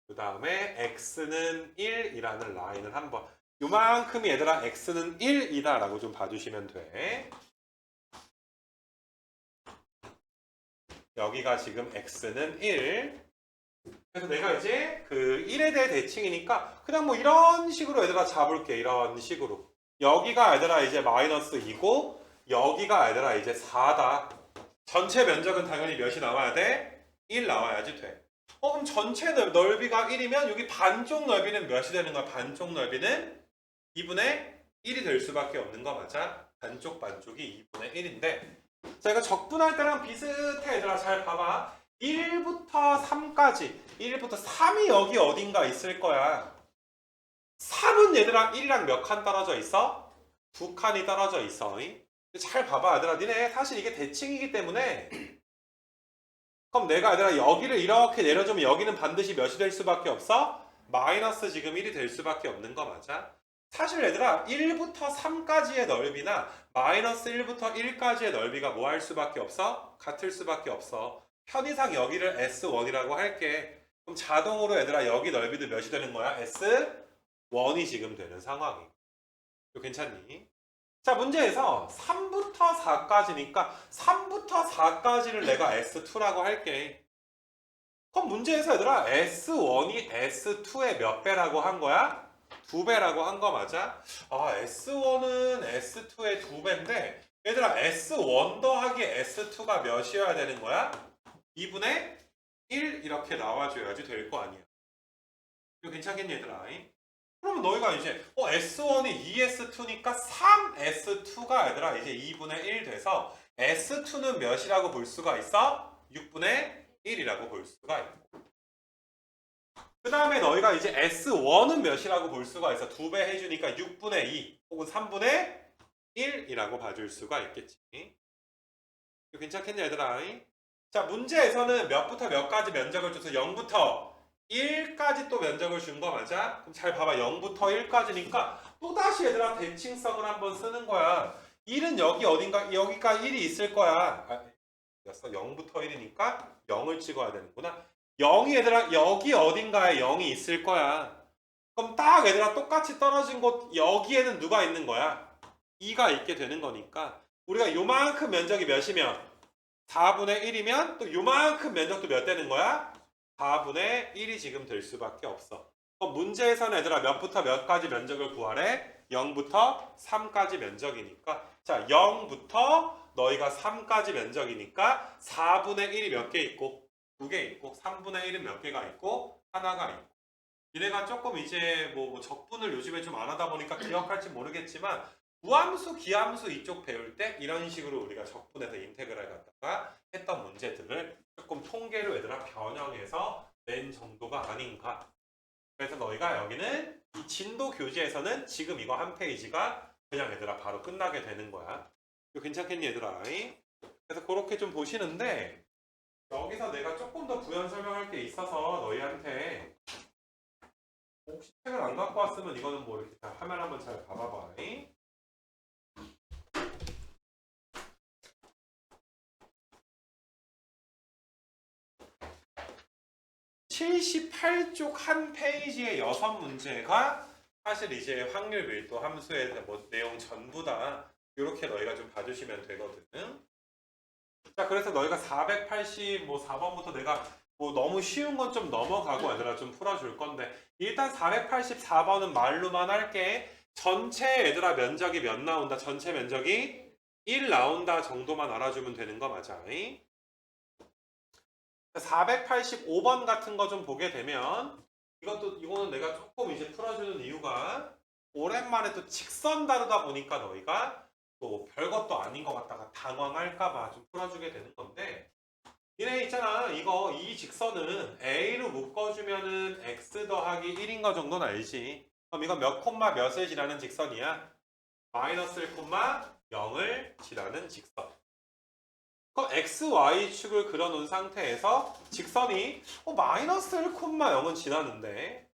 그 다음에 x는 1이라는 라인을 한번 요만큼이 얘들아 x는 1이다 라고 좀 봐주시면 돼. 여기가 지금 x는 1 그래서 내가 이제 그 1에 대해 대칭이니까 그냥 뭐 이런 식으로 얘들아 잡을게. 이런 식으로 여기가 얘들아 이제 마이너스 2고 여기가 얘들아 이제 4다. 전체 면적은 당연히 몇이 나와야 돼? 1 나와야지 돼. 그럼 전체 넓이가 1이면 여기 반쪽 넓이는 몇이 되는 거야? 반쪽 넓이는 2분의 1이 될 수밖에 없는 거 맞아? 반쪽이 2분의 1인데 자 이거 적분할 때랑 비슷해 얘들아. 잘 봐봐. 1부터 3까지 1부터 3이 여기 어딘가 있을 거야. 3은 얘들아 1이랑 몇 칸 떨어져 있어? 2칸이 떨어져 있어. 잘 봐봐 얘들아. 니네 사실 이게 대칭이기 때문에 그럼 내가 얘들아 여기를 이렇게 내려주면 여기는 반드시 몇이 될 수밖에 없어? 마이너스 지금 1이 될 수밖에 없는 거 맞아? 사실 얘들아 1부터 3까지의 넓이나 마이너스 1부터 1까지의 넓이가 뭐 할 수밖에 없어? 같을 수밖에 없어. 편의상 여기를 S1이라고 할게. 그럼 자동으로 얘들아 여기 넓이도 몇이 되는 거야? S1이 지금 되는 상황이. 이거 괜찮니? 자 문제에서 3부터 4까지니까 3부터 4까지를 내가 S2라고 할게. 그럼 문제에서 얘들아 S1이 S2의 몇 배라고 한 거야? 2배라고 한 거 맞아? 아 S1은 S2의 2배인데 얘들아 S1 더하기 S2가 몇이어야 되는 거야? 2분의 1 이렇게 나와줘야지 될 거 아니야. 이거 괜찮겠니 얘들아? 그러면 너희가 이제 S1이 2S2니까 3S2가 얘들아 이제 2분의 1 돼서 S2는 몇이라고 볼 수가 있어? 6분의 1이라고 볼 수가 있고 그 다음에 너희가 이제 S1은 몇이라고 볼 수가 있어? 2배 해주니까 6분의 2 혹은 3분의 1이라고 봐줄 수가 있겠지. 이거 괜찮겠니 얘들아? 자, 문제에서는 몇부터 몇까지 면적을 줘서 0부터 1까지 또 면적을 준 거 맞아? 그럼 잘 봐봐. 0부터 1까지니까 또다시 얘들아 대칭성을 한번 쓰는 거야. 1은 여기 어딘가, 여기가 1이 있을 거야. 아, 0부터 1이니까 0을 찍어야 되는구나. 0이 얘들아 여기 어딘가에 0이 있을 거야. 그럼 딱 얘들아 똑같이 떨어진 곳 여기에는 누가 있는 거야? 2가 있게 되는 거니까 우리가 요만큼 면적이 몇이면 4분의 1이면 또 요만큼 면적도 몇 되는 거야? 4분의 1이 지금 될 수밖에 없어. 그럼 문제에서는 얘들아 몇부터 몇까지 면적을 구하래? 0부터 3까지 면적이니까 자 0부터 너희가 3까지 면적이니까 4분의 1이 몇 개 있고 2개 있고 3분의 1은 몇 개가 있고 하나가 있고 니네가 조금 이제 뭐 적분을 요즘에 좀 안 하다 보니까 기억할지 모르겠지만 무함수, 기함수 이쪽 배울 때 이런 식으로 우리가 적분해서 인테그랄 갖다가 했던 문제들을 조금 통계로 얘들아 변형해서 낸 정도가 아닌가. 그래서 너희가 여기는 이 진도 교재에서는 지금 이거 한 페이지가 그냥 얘들아 바로 끝나게 되는 거야. 이거 괜찮겠니 얘들아? 그래서 그렇게 좀 보시는데 여기서 내가 조금 더 부연 설명할 게 있어서 너희한테 혹시 책을 안 갖고 왔으면 이거는 뭐 이렇게 다 화면 한번 잘 봐봐봐. 78쪽 한 페이지의 6문제가 사실 이제 확률 밀도 함수의 뭐 내용 전부 다 이렇게 너희가 좀 봐주시면 되거든. 자, 그래서 너희가 480 뭐 4번부터 내가 뭐 너무 쉬운 건 좀 넘어가고 얘들아 좀 풀어줄 건데 일단 484번은 말로만 할게. 전체 얘들아 면적이 몇 나온다? 전체 면적이 1 나온다 정도만 알아주면 되는 거 맞아? 485번 같은 거 좀 보게 되면 이거는 내가 조금 이제 풀어주는 이유가 오랜만에 또 직선 다루다 보니까 너희가 또 별것도 아닌 것 같다가 당황할까봐 좀 풀어주게 되는 건데 얘네 있잖아 이거 이 직선은 A로 묶어주면은 X 더하기 1인 거 정도는 알지. 그럼 이건 몇 콤마 몇을 지나는 직선이야? 마이너스 1 콤마 0을 지나는 직선. 그럼 XY축을 그려놓은 상태에서 직선이 마이너스 1, 0은 지났는데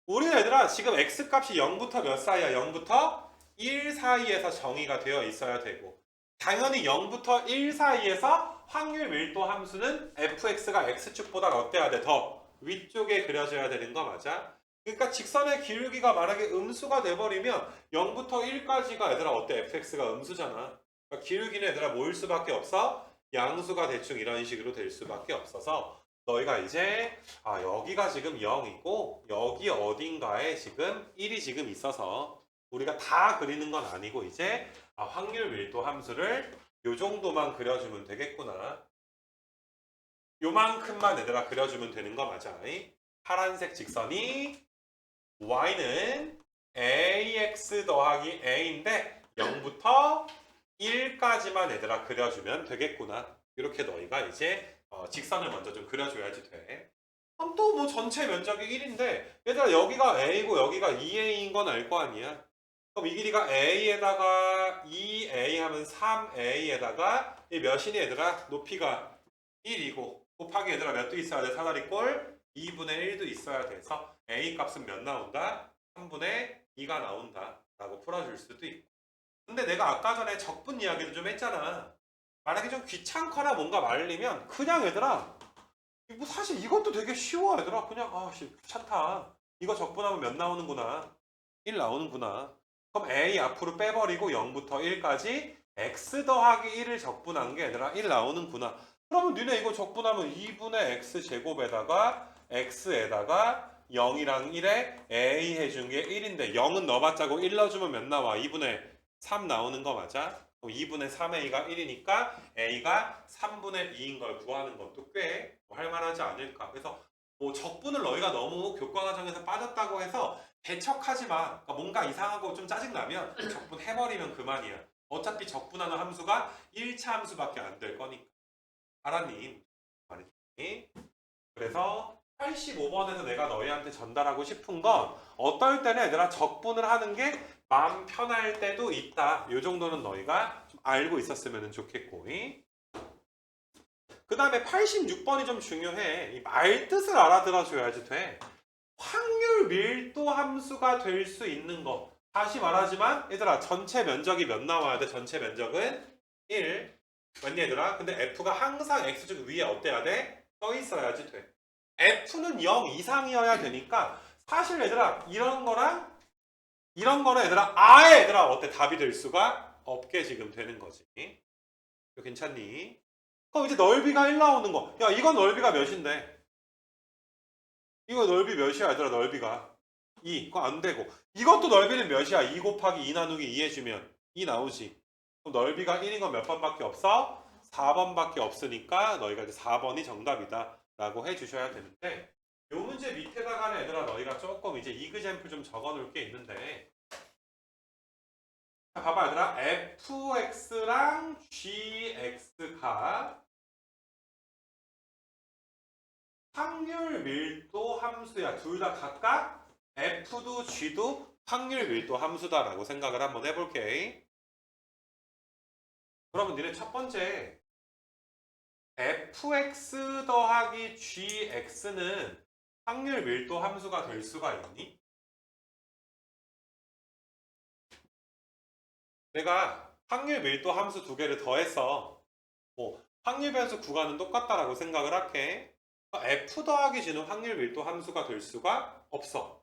우리 얘들아 지금 X값이 0부터 몇 사이야? 0부터 1 사이에서 정의가 되어 있어야 되고 당연히 0부터 1 사이에서 확률 밀도 함수는 fx가 x축보다 어때야 돼? 더 위쪽에 그려져야 되는 거 맞아? 그러니까 직선의 기울기가 만약에 음수가 돼버리면 0부터 1까지가 얘들아 어때? fx가 음수잖아. 그러니까 기울기는 얘들아 뭐일 수밖에 없어? 양수가 대충 이런 식으로 될 수밖에 없어서 너희가 이제 여기가 지금 0이고 여기 어딘가에 지금 1이 지금 있어서 우리가 다 그리는 건 아니고 이제 확률 밀도 함수를 요 정도만 그려주면 되겠구나. 요만큼만 얘들아 그려주면 되는 거 맞아. 파란색 직선이 y는 ax 더하기 a인데 0부터 1까지만 얘들아 그려주면 되겠구나. 이렇게 너희가 이제 직선을 먼저 좀 그려줘야지 돼. 그럼 또 뭐 전체 면적이 1인데 얘들아 여기가 a고 여기가 2a인 건 알 거 아니야. 그럼 이 길이가 a에다가 2a 하면 3a에다가 이 몇이니 얘들아? 높이가 1이고 곱하기 얘들아 몇도 있어야 돼? 사다리꼴 2분의 1도 있어야 돼서 a 값은 몇 나온다? 3분의 2가 나온다 라고 풀어줄 수도 있고 근데 내가 아까 전에 적분 이야기도 좀 했잖아. 만약에 좀 귀찮거나 뭔가 말리면 그냥 얘들아 뭐 사실 이것도 되게 쉬워 얘들아 그냥 귀찮다 이거 적분하면 몇 나오는구나 1 나오는구나. 그럼 a 앞으로 빼버리고 0부터 1까지 x 더하기 1을 적분한 게 얘들아 1 나오는구나. 그러면 니네 이거 적분하면 2분의 x 제곱에다가 x에다가 0이랑 1에 a 해준 게 1인데 0은 넣어봤자고 1 넣어주면 몇 나와? 2분의 3 나오는 거 맞아? 2분의 3a가 1이니까 a가 3분의 2인 걸 구하는 것도 꽤 할만하지 않을까. 그래서 뭐 적분을 너희가 너무 교과 과정에서 빠졌다고 해서 배척하지 마. 그러니까 뭔가 이상하고 좀 짜증나면 적분 해버리면 그만이야. 어차피 적분하는 함수가 1차 함수밖에 안 될 거니까. 알았니? 말이지. 그래서 85번에서 내가 너희한테 전달하고 싶은 건 어떨 때는 얘들아 적분을 하는 게 마음 편할 때도 있다. 이 정도는 너희가 좀 알고 있었으면 좋겠고. 그 다음에 86번이 좀 중요해. 이 말뜻을 알아들어줘야지 돼. 확률 밀도 함수가 될 수 있는 거. 다시 말하지만 얘들아 전체 면적이 몇 나와야 돼? 전체 면적은 1. 맞니 얘들아? 근데 F가 항상 X축 위에 어때야 돼? 떠 있어야지 돼. F는 0 이상이어야 되니까 사실 얘들아 이런 거랑 이런 거는 얘들아 아예 얘들아 어때? 답이 될 수가 없게 지금 되는 거지. 이거 괜찮니? 그럼 이제 넓이가 1 나오는 거. 야 이건 넓이가 몇인데? 이거 넓이 몇이야 얘들아 넓이가 2. 그거 안 되고 이것도 넓이는 몇이야? 2 곱하기 2 나누기 2 해주면 2 나오지. 그럼 넓이가 1인 건 몇 번밖에 없어? 4번밖에 없으니까 너희가 이제 4번이 정답이다 라고 해주셔야 되는데 요 문제 밑에다가는 얘들아 너희가 조금 이제 이그젬플 좀 적어 놓을 게 있는데 자, 봐봐 얘들아 fx랑 gx가 확률 밀도 함수야. 둘 다 각각 f도 g도 확률 밀도 함수다라고 생각을 한번 해볼게. 그러면 니네 첫 번째 fx 더하기 gx는 확률 밀도 함수가 될 수가 있니? 내가 확률 밀도 함수 두 개를 더해서 뭐 확률 변수 구간은 똑같다라고 생각을 할게. f 더하기 g는 확률 밀도 함수가 될 수가 없어.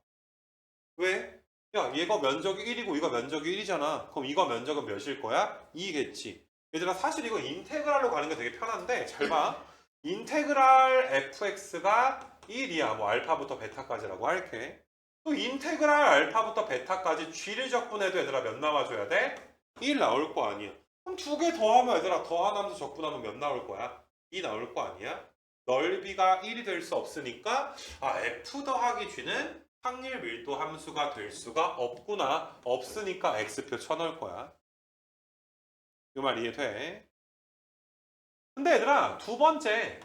왜? 야 얘가 면적이 1이고 이거 면적이 1이잖아. 그럼 이거 면적은 몇일 거야? 2겠지. 얘들아 사실 이거 인테그랄로 가는 게 되게 편한데 잘 봐. 인테그랄 fx가 1이야. 뭐 알파부터 베타까지라고 할게. 또 인테그랄 알파부터 베타까지 g를 적분해도 얘들아 몇 나와줘야 돼? 1 나올 거 아니야. 그럼 두 개 더하면 얘들아 더하면서 적분하면 몇 나올 거야? 2 나올 거 아니야? 넓이가 1이 될 수 없으니까 f 더하기 g는 확률 밀도 함수가 될 수가 없구나. 없으니까 x표 쳐넣을 거야. 이 말 이해돼? 근데 얘들아 두 번째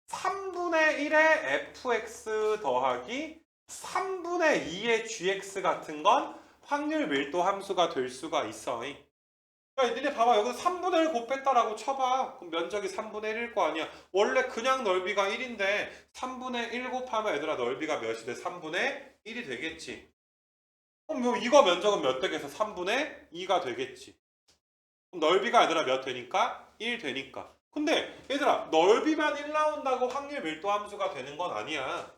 3분의 1의 fx 더하기 3분의 2의 gx 같은 건 확률 밀도 함수가 될 수가 있어. 야, 니네 봐봐. 여기서 3분의 1 곱했다라고 쳐봐. 그럼 면적이 3분의 1일 거 아니야. 원래 그냥 넓이가 1인데 3분의 1 곱하면 얘들아 넓이가 몇이 돼? 3분의 1이 되겠지. 그럼 뭐 이거 면적은 몇 되겠어? 3분의 2가 되겠지. 그럼 넓이가 얘들아 몇 되니까? 1 되니까. 근데 얘들아 넓이만 1 나온다고 확률 밀도 함수가 되는 건 아니야.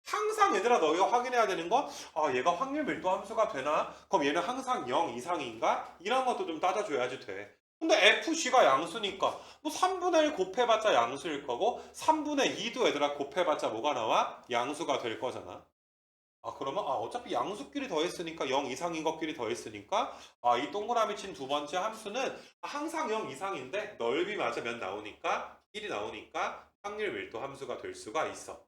항상 얘들아 너희가 확인해야 되는 건 얘가 확률 밀도 함수가 되나? 그럼 얘는 항상 0 이상인가? 이런 것도 좀 따져줘야지 돼. 근데 FC가 양수니까 뭐 3분의 1 곱해봤자 양수일 거고 3분의 2도 얘들아 곱해봤자 뭐가 나와? 양수가 될 거잖아. 그러면 어차피 양수끼리 더했으니까 0 이상인 것끼리 더했으니까 이 동그라미 친 두 번째 함수는 항상 0 이상인데 넓이 맞아 몇 나오니까 1이 나오니까 확률 밀도 함수가 될 수가 있어.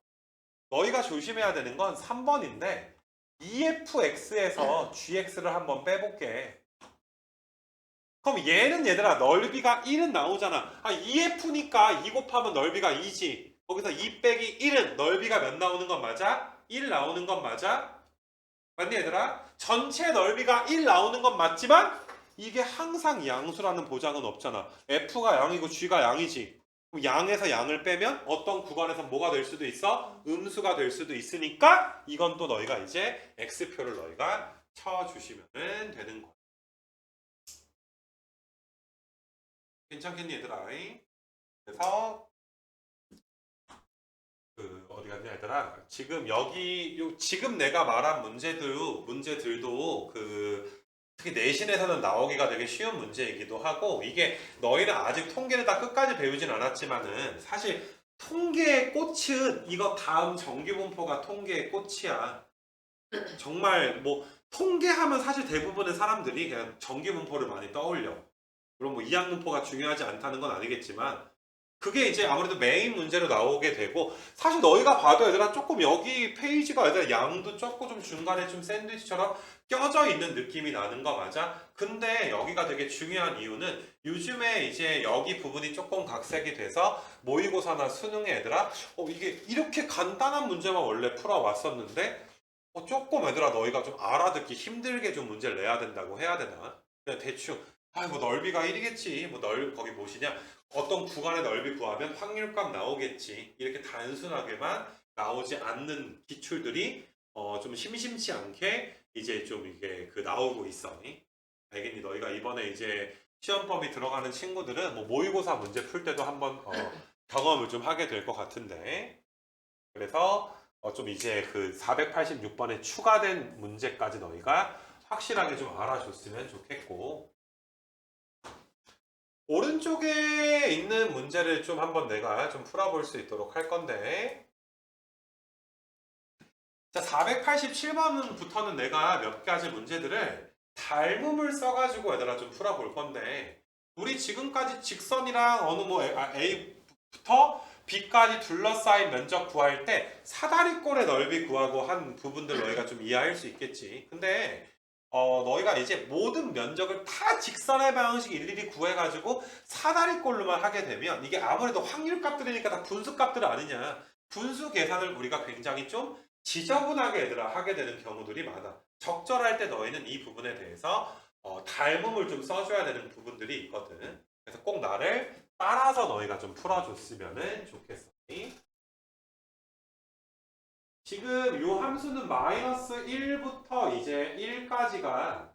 너희가 조심해야 되는 건 3번인데 EFX에서 GX를 한번 빼볼게. 그럼 얘는 얘들아 넓이가 1은 나오잖아. EF니까 2 곱하면 넓이가 2지. 거기서 2 빼기 1은 넓이가 몇 나오는 건 맞아? 1 나오는 건 맞아? 맞니 얘들아? 전체 넓이가 1 나오는 건 맞지만 이게 항상 양수라는 보장은 없잖아. F가 양이고 G가 양이지. 그럼 양에서 양을 빼면 어떤 구간에서 뭐가 될 수도 있어? 음수가 될 수도 있으니까 이건 또 너희가 이제 X표를 너희가 쳐주시면 되는 거야. 괜찮겠니 얘들아? 그래서 어디 갔냐 얘들아? 지금 지금 내가 말한 문제들도 특히 내신에서는 나오기가 되게 쉬운 문제이기도 하고 이게 너희는 아직 통계를 다 끝까지 배우진 않았지만은 사실 통계의 꽃은 이거 다음 정규분포가 통계의 꽃이야. 정말 뭐 통계하면 사실 대부분의 사람들이 그냥 정규분포를 많이 떠올려. 물론 뭐 이항분포가 중요하지 않다는 건 아니겠지만 그게 이제 아무래도 메인 문제로 나오게 되고 사실 너희가 봐도 얘들아 조금 여기 페이지가 얘들아 양도 적고 좀 중간에 좀 샌드위치처럼 껴져 있는 느낌이 나는 거 맞아? 근데 여기가 되게 중요한 이유는 요즘에 이제 여기 부분이 조금 각색이 돼서 모의고사나 수능에 얘들아 이게 이렇게 간단한 문제만 원래 풀어왔었는데 조금 얘들아 너희가 좀 알아듣기 힘들게 좀 문제를 내야 된다고 해야 되나? 그냥 대충 뭐 넓이가 1이겠지. 거기 무엇이냐? 어떤 구간의 넓이 구하면 확률값 나오겠지. 이렇게 단순하게만 나오지 않는 기출들이 좀 심심치 않게 이제 좀 이게 나오고 있어. 알겠니? 너희가 이번에 이제 시험범위 들어가는 친구들은 뭐 모의고사 문제 풀 때도 한번 경험을 좀 하게 될 것 같은데. 그래서 좀 이제 그 486번에 추가된 문제까지 너희가 확실하게 좀 알아줬으면 좋겠고, 오른쪽에 있는 문제를 좀 한번 내가 좀 풀어볼 수 있도록 할 건데, 자, 487번부터는 내가 몇 가지 문제들을 닮음을 써가지고 얘들아 좀 풀어볼 건데, 우리 지금까지 직선이랑 어느 뭐 A부터 B까지 둘러싸인 면적 구할 때 사다리꼴의 넓이 구하고 한 부분들 너희가 좀 이해할 수 있겠지. 근데 너희가 이제 모든 면적을 다 직선의 방식 일일이 구해가지고 사다리꼴로만 하게 되면 이게 아무래도 확률값들이니까 다 분수값들 아니냐. 분수 계산을 우리가 굉장히 좀 지저분하게 얘들아 하게 되는 경우들이 많아. 적절할 때 너희는 이 부분에 대해서 닮음을 좀 써줘야 되는 부분들이 있거든. 그래서 꼭 나를 따라서 너희가 좀 풀어줬으면 좋겠어. 지금 이 함수는 마이너스 1부터 이제 1까지가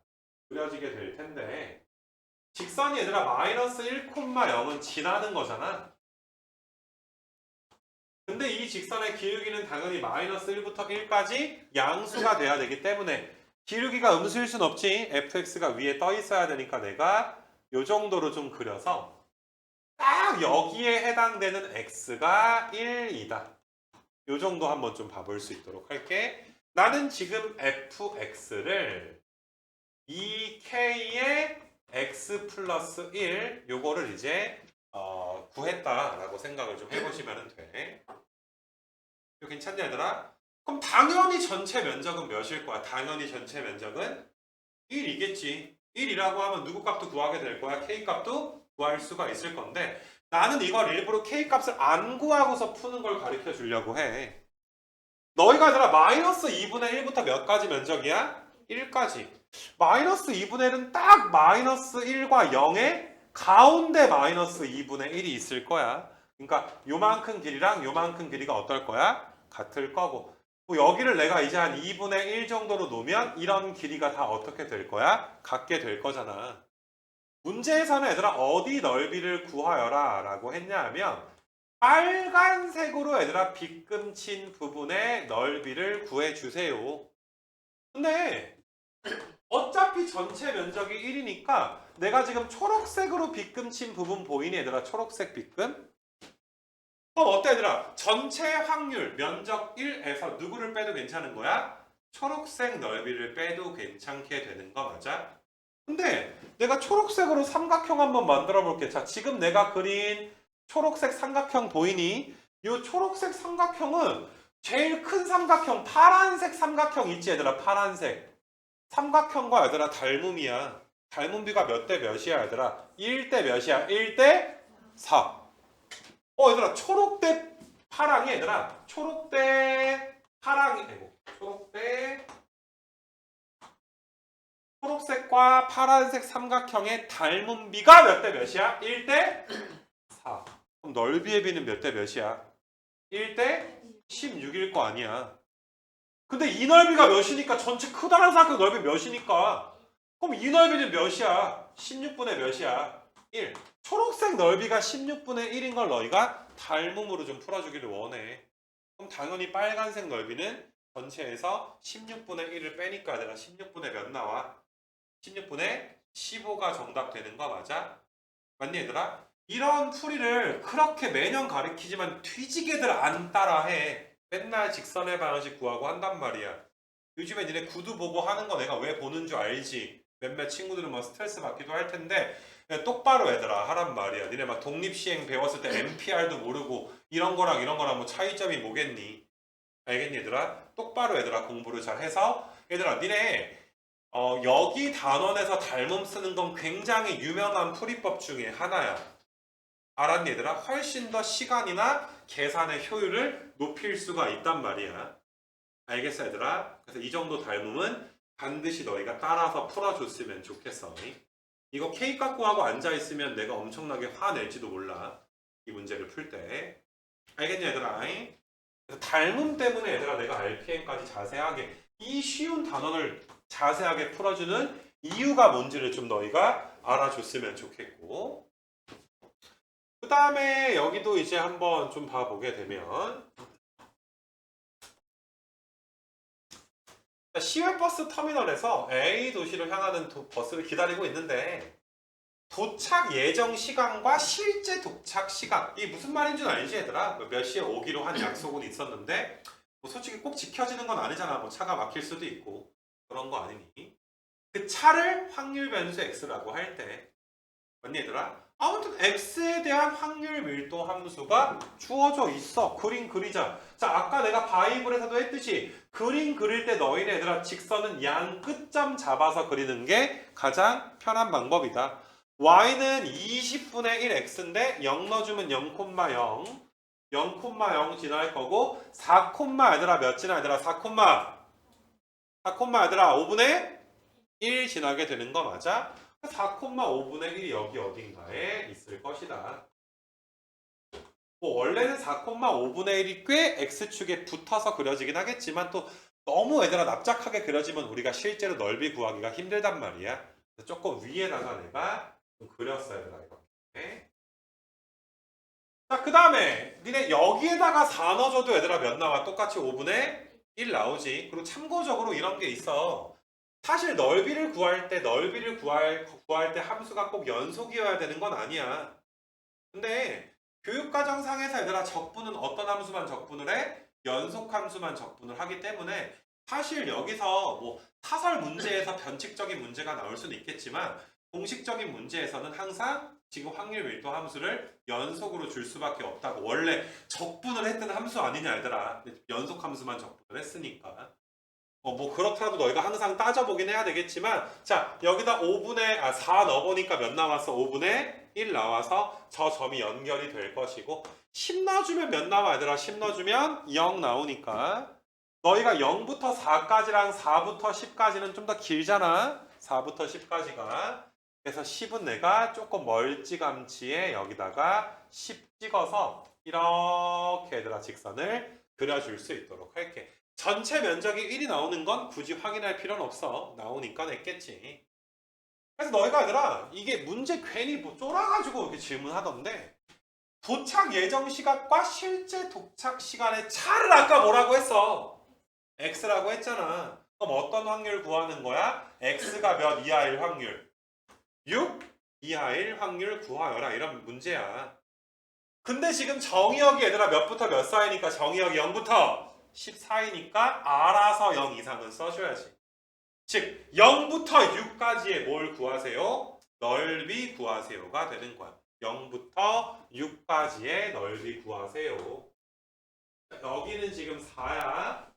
그려지게 될 텐데, 직선이 얘들아 마이너스 1,0은 지나는 거잖아. 근데 이 직선의 기울기는 당연히 마이너스 1부터 1까지 양수가 돼야 되기 때문에 기울기가 음수일 순 없지. fx가 위에 떠 있어야 되니까 내가 이 정도로 좀 그려서 딱 여기에 해당되는 x가 1이다. 요 정도 한번 좀 봐볼 수 있도록 할게. 나는 지금 fx를 2k의 x 플러스 1 요거를 이제 구했다라고 생각을 좀 해보시면 돼. 이거 괜찮냐 얘들아? 그럼 당연히 전체 면적은 몇일 거야? 당연히 전체 면적은 1이겠지. 1이라고 하면 누구 값도 구하게 될 거야? k 값도 구할 수가 있을 건데, 나는 이걸 일부러 k 값을 안 구하고서 푸는 걸 가르쳐 주려고 해. 너희가 얘들아 마이너스 2분의 1부터 몇 가지 면적이야? 1까지. 마이너스 2분의 1은 딱 마이너스 1과 0의 가운데 마이너스 2분의 1이 있을 거야. 그러니까 요만큼 길이랑 요만큼 길이가 어떨 거야? 같을 거고. 여기를 내가 이제 한 2분의 1 정도로 놓으면 이런 길이가 다 어떻게 될 거야? 같게 될 거잖아. 문제에서는 얘들아 어디 넓이를 구하여라 라고 했냐 하면 빨간색으로 얘들아 빗금친 부분의 넓이를 구해주세요. 근데 어차피 전체 면적이 1이니까 내가 지금 초록색으로 빗금친 부분 보이니 얘들아? 초록색 빗금? 그럼 어때 얘들아? 전체 확률 면적 1에서 누구를 빼도 괜찮은 거야? 초록색 넓이를 빼도 괜찮게 되는 거 맞아? 근데 내가 초록색으로 삼각형 한번 만들어 볼게. 자, 지금 내가 그린 초록색 삼각형 보이니? 이 초록색 삼각형은 제일 큰 삼각형, 파란색 삼각형 있지 얘들아? 파란색 삼각형과 얘들아 닮음이야. 닮음비가 몇 대 몇이야 얘들아? 1대 몇이야? 1대 4. 얘들아 초록 대 파랑이 얘들아 초록 대 파랑이 되고 초록색과 파란색 삼각형의 닮음비가 몇 대 몇이야? 1대 4. 그럼 넓이의 비는 몇 대 몇이야? 1대 16일 거 아니야. 근데 이 넓이가 몇이니까 전체 크다란 삼각형 넓이 몇이니까 그럼 이 넓이는 몇이야? 16분의 몇이야? 1. 초록색 넓이가 16분의 1인 걸 너희가 닮음으로 좀 풀어주기를 원해. 그럼 당연히 빨간색 넓이는 전체에서 16분의 1을 빼니까 내가 16분의 몇 나와? 16분의 15가 정답 되는 거 맞아? 맞니 얘들아? 이런 풀이를 그렇게 매년 가르치지만 뒤지게들 안 따라해. 맨날 직선의 방식 구하고 한단 말이야. 요즘에 니네 구두 보고 하는 거 내가 왜 보는 줄 알지? 몇몇 친구들은 뭐 스트레스 받기도 할 텐데 똑바로 얘들아 하란 말이야. 니네 막 독립시행 배웠을 때 NPR도 모르고 이런 거랑 뭐 차이점이 뭐겠니? 알겠니 얘들아? 똑바로 얘들아 공부를 잘 해서 얘들아 니네 여기 단원에서 닮음 쓰는 건 굉장히 유명한 풀이법 중에 하나야. 알았니 얘들아? 훨씬 더 시간이나 계산의 효율을 높일 수가 있단 말이야. 알겠어 얘들아? 그래서 이 정도 닮음은 반드시 너희가 따라서 풀어줬으면 좋겠어. 이거 K값 구하고 앉아있으면 내가 엄청나게 화낼지도 몰라. 이 문제를 풀 때. 알겠니 얘들아? 그래서 닮음 때문에 얘들아 내가 RPM까지 자세하게 이 쉬운 단원을 자세하게 풀어주는 이유가 뭔지를 좀 너희가 알아줬으면 좋겠고, 그 다음에 여기도 이제 한번 좀 봐보게 되면 시외버스 터미널에서 A 도시로 향하는 버스를 기다리고 있는데 도착 예정 시간과 실제 도착 시간, 이게 무슨 말인 줄 알지 얘들아? 몇 시에 오기로 한 약속은 있었는데 뭐 솔직히 꼭 지켜지는 건 아니잖아. 뭐 차가 막힐 수도 있고 그런 거 아니니? 그 차를 확률 변수 x라고 할 때, 맞니 얘들아? 아무튼 x에 대한 확률 밀도 함수가 주어져 있어. 그림 그리자. 자, 아까 내가 바이블에서도 했듯이 그림 그릴 때 너희네 얘들아 직선은 양 끝점 잡아서 그리는 게 가장 편한 방법이다. y는 20분의 1 x인데 0 넣어주면 0,0 0,0 지날 거고 4, 얘들아 몇 지나 얘들아 4, 얘들아 5분의 1 지나게 되는 거 맞아? 4,5분의 1이 여기 어딘가에 있을 것이다. 뭐 원래는 4,5분의 1이 꽤 x축에 붙어서 그려지긴 하겠지만 또 너무 얘들아 납작하게 그려지면 우리가 실제로 넓이 구하기가 힘들단 말이야. 조금 위에다가 내가 좀 그렸어야 얘들아 이렇게. 자, 그 다음에 니네 여기에다가 4 넣어줘도 얘들아 몇 나와? 똑같이 5분의 1 나오지. 그리고 참고적으로 이런 게 있어. 사실 넓이를 구할 때 함수가 꼭 연속이어야 되는 건 아니야. 근데 교육과정상에서 얘들아 적분은 어떤 함수만 적분을 해? 연속 함수만 적분을 하기 때문에 사실 여기서 뭐 사설 문제에서 변칙적인 문제가 나올 수는 있겠지만 공식적인 문제에서는 항상 지금 확률 밀도 함수를 연속으로 줄 수밖에 없다고. 원래 적분을 했던 함수 아니냐 얘들아. 연속 함수만 적분을 했으니까. 뭐 그렇더라도 너희가 항상 따져보긴 해야 되겠지만, 자 여기다 4 넣어보니까 몇 나왔어? 5분의 1 나와서 저 점이 연결이 될 것이고, 10 넣어주면 몇 나와 얘들아? 10 넣어주면 0 나오니까 너희가 0부터 4까지랑 4부터 10까지는 좀 더 길잖아. 4부터 10까지가. 그래서 10은 내가 조금 멀찌감치에 여기다가 10 찍어서 이렇게 얘들아 직선을 그려줄 수 있도록 할게. 전체 면적이 1이 나오는 건 굳이 확인할 필요는 없어. 나오니까 냈겠지. 그래서 너희가 얘들아 이게 문제 괜히 뭐 쫄아가지고 이렇게 질문하던데, 도착 예정 시각과 실제 도착 시간의 차를 아까 뭐라고 했어? x라고 했잖아. 그럼 어떤 확률 구하는 거야? x가 몇 이하일 확률? 6 이하일 확률 구하여라. 이런 문제야. 근데 지금 정의역이 얘들아 몇부터 몇 사이니까 정의역이 0부터 14이니까 알아서 0 이상은 써줘야지. 즉 0부터 6까지의 뭘 구하세요? 넓이 구하세요가 되는 거야. 0부터 6까지의 넓이 구하세요. 여기는 지금 4야.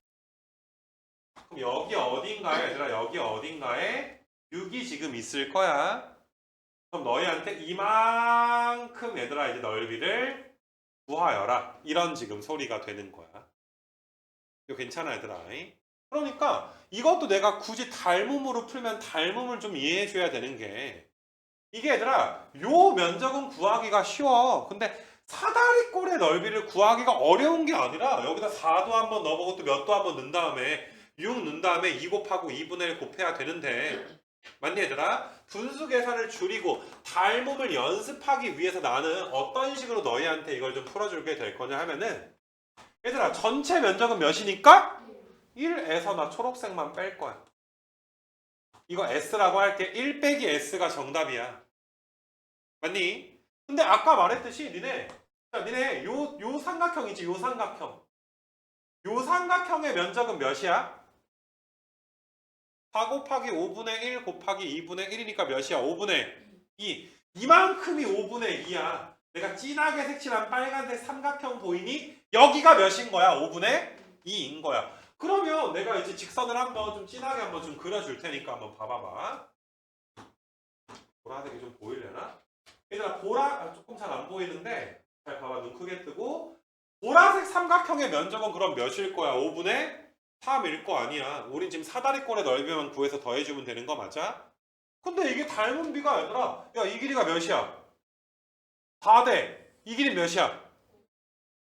그럼 여기 어딘가에 얘들아 여기 어딘가에 6이 지금 있을 거야. 그럼 너희한테 이만큼 얘들아 이제 넓이를 구하여라. 이런 지금 소리가 되는 거야. 이거 괜찮아 얘들아. 그러니까 이것도 내가 굳이 닮음으로 풀면 닮음을 좀 이해해줘야 되는 게, 이게 얘들아 요 면적은 구하기가 쉬워. 근데 사다리꼴의 넓이를 구하기가 어려운 게 아니라 여기다 4도 한번 넣어보고 또 몇 도 한번 넣은 다음에 6 넣은 다음에 2 곱하고 2분의 1 곱해야 되는데, 맞니 얘들아? 분수 계산을 줄이고 닮음을 연습하기 위해서 나는 어떤 식으로 너희한테 이걸 좀 풀어줄게 될 거냐 하면은, 얘들아 전체 면적은 몇이니까? 1에서 나 초록색만 뺄 거야. 이거 S라고 할게. 1 빼기 S가 정답이야. 맞니? 근데 아까 말했듯이 니네 요 삼각형이지. 요 삼각형. 요 삼각형의 면적은 몇이야? 4 곱하기 5분의 1 곱하기 2분의 1이니까 몇이야? 5분의 2. 이만큼이 5분의 2야. 내가 진하게 색칠한 빨간색 삼각형 보이니? 여기가 몇인 거야? 5분의 2인 거야. 그러면 내가 이제 직선을 한번 좀 진하게 한번 좀 그려줄 테니까 한번 봐봐봐. 보라색이 좀 보이려나? 얘들아 조금 잘 안 보이는데 잘 봐봐. 눈 크게 뜨고. 보라색 삼각형의 면적은 그럼 몇일 거야? 5분의 3일 거 아니야. 우린 지금 사다리꼴의 넓이만 구해서 더해주면 되는 거 맞아? 근데 이게 닮은 비가 얘들아, 야, 이 길이가 몇이야? 4대. 이 길이 몇이야?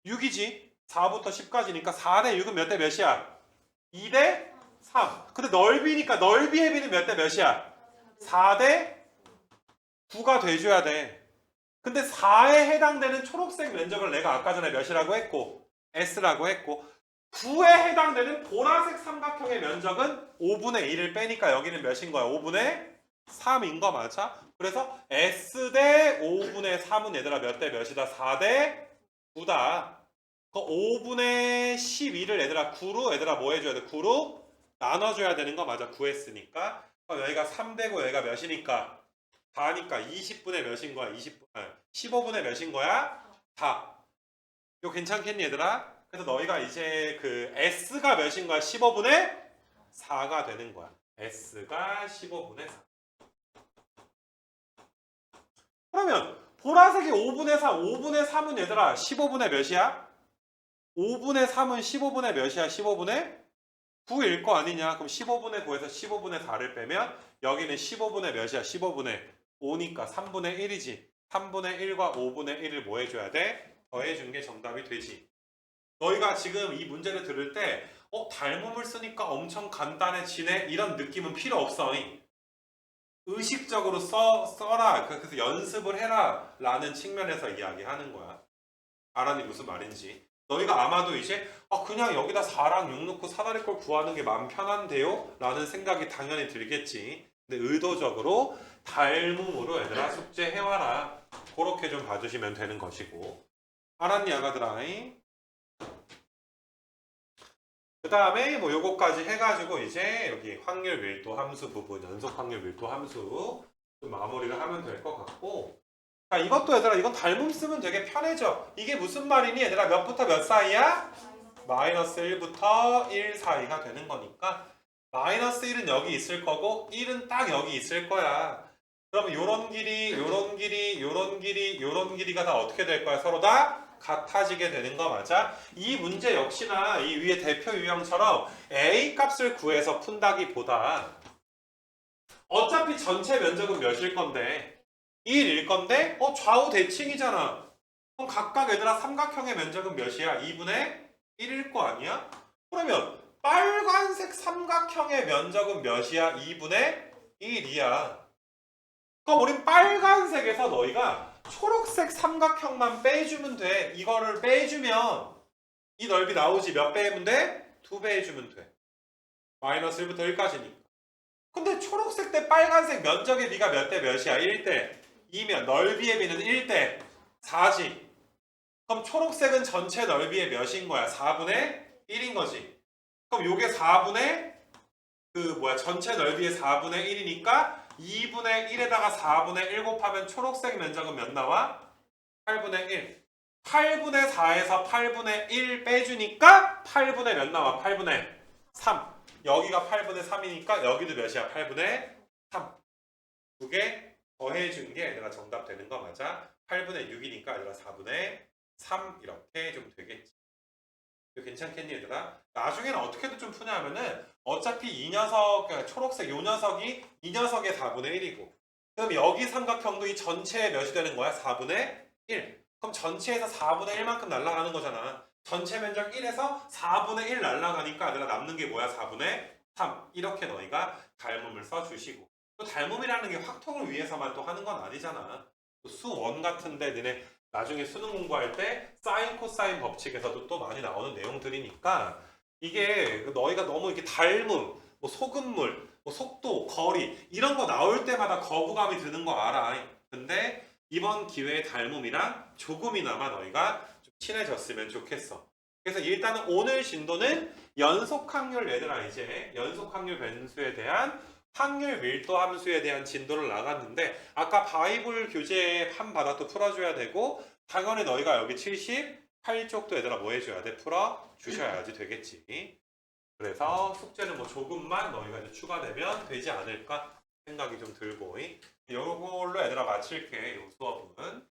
6이지. 4부터 10까지니까 4대 6은 몇 대 몇이야? 2대 3. 근데 넓이니까 넓이의 비는 몇 대 몇이야? 4대 9가 돼줘야 돼. 근데 4에 해당되는 초록색 면적을 내가 아까 전에 몇이라고 했고 S라고 했고 9에 해당되는 보라색 삼각형의 면적은 5분의 1을 빼니까 여기는 몇인 거야? 5분의 3인 거 맞아? 그래서 S 대 5분의 3은 얘들아 몇 대 몇이다? 4대 9다. 그 5분의 12를 얘들아 9로 얘들아 뭐 해줘야 돼? 9로 나눠줘야 되는 거 맞아? 9S니까. 그럼 여기가 3되고 여기가 몇이니까? 4니까 20분의 몇인 거야? 15분의 몇인 거야? 4. 이거 괜찮겠니 얘들아? 그래서 너희가 이제 그 S가 몇인 거야? 15분의 4가 되는 거야. S가 15분의 4. 그러면 보라색이 5분의 3, 5분의 3은 얘들아 15분의 몇이야? 5분의 3은 15분의 몇이야? 15분의 9일 거 아니냐? 그럼 15분의 9에서 15분의 4를 빼면 여기는 15분의 몇이야? 15분의 5니까 3분의 1이지. 3분의 1과 5분의 1을 뭐 해줘야 돼? 더해준 게 정답이 되지. 너희가 지금 이 문제를 들을 때 닮음을 쓰니까 엄청 간단해지네? 이런 느낌은 필요 없어. 의식적으로 써라. 그래서 연습을 해라. 라는 측면에서 이야기하는 거야. 알았니? 무슨 말인지. 너희가 아마도 이제 그냥 여기다 4랑 6 넣고 사다리꼴 구하는 게 마음 편한데요? 라는 생각이 당연히 들겠지. 근데 의도적으로 닮음으로 얘들아 숙제해와라. 그렇게 좀 봐주시면 되는 것이고. 알았니 아가들아? 그 다음에 뭐 요거까지 해가지고 이제 여기 확률 밀도 함수 부분, 연속 확률 밀도 함수 좀 마무리를 하면 될 것 같고. 자, 이것도 얘들아 이건 닮음 쓰면 되게 편해져. 이게 무슨 말이니 얘들아? 몇부터 몇 사이야? 마이너스 1부터 1 사이가 되는 거니까 마이너스 1은 여기 있을 거고 1은 딱 여기 있을 거야. 그러면 요런 길이, 요런 길이, 요런 길이, 요런 길이가 다 어떻게 될 거야? 서로 다 같아지게 되는 거 맞아? 이 문제 역시나 이 위에 대표 유형처럼 A 값을 구해서 푼다기보다 어차피 전체 면적은 몇일 건데 1일 건데 좌우 대칭이잖아. 그럼 각각 얘들아 삼각형의 면적은 몇이야? 2분의 1일 거 아니야? 그러면 빨간색 삼각형의 면적은 몇이야? 2분의 1이야. 그럼 우린 빨간색에서 너희가 초록색 삼각형만 빼주면 돼. 이거를 빼주면 이 넓이 나오지. 몇 빼면 돼? 2배 해주면 돼. 마이너스 1부터 1까지니까. 근데 초록색 대 빨간색 면적의 비가 몇 대 몇이야? 1대 2면 넓이의 비는 1대 4지. 그럼 초록색은 전체 넓이의 몇인 거야? 4분의 1인 거지. 그럼 요게 4분의 전체 넓이의 4분의 1이니까 2분의 1에다가 4분의 1 곱하면 초록색 면적은 몇 나와? 8분의 1. 8분의 4에서 8분의 1 빼주니까 8분의 몇 나와? 8분의 3. 여기가 8분의 3이니까 여기도 몇이야? 8분의 3. 두 개 더해준 게 얘들아 정답 되는 거 맞아? 8분의 6이니까 얘들아 4분의 3 이렇게 좀 되겠지. 괜찮겠니 얘들아? 나중에는 어떻게든 좀 푸냐 하면은 어차피 이 녀석, 초록색 요 녀석이 이 녀석의 4분의 1이고 그럼 여기 삼각형도 이 전체의 몇이 되는 거야? 4분의 1. 그럼 전체에서 4분의 1만큼 날아가는 거잖아. 전체 면적 1에서 4분의 1 날아가니까 얘들아 남는 게 뭐야? 4분의 3. 이렇게 너희가 닮음을 써주시고 또 닮음이라는 게 확통을 위해서만 또 하는 건 아니잖아. 또 수원 같은데 너네 나중에 수능 공부할 때 사인 코사인 법칙에서도 또 많이 나오는 내용들이니까 이게 너희가 너무 이렇게 닮음, 뭐 소금물, 뭐 속도, 거리 이런 거 나올 때마다 거부감이 드는 거 알아. 근데 이번 기회에 닮음이랑 조금이나마 너희가 좀 친해졌으면 좋겠어. 그래서 일단은 오늘 진도는 연속확률 얘들아 이제 연속확률 변수에 대한 확률 밀도 함수에 대한 진도를 나갔는데 아까 바이블 교재 한 바닥도 풀어줘야 되고 당연히 너희가 여기 78쪽도 얘들아 뭐 해줘야 돼? 풀어주셔야지 되겠지. 그래서 숙제는 뭐 조금만 너희가 이제 추가되면 되지 않을까 생각이 좀 들고 이걸로 얘들아 마칠게 이 수업은.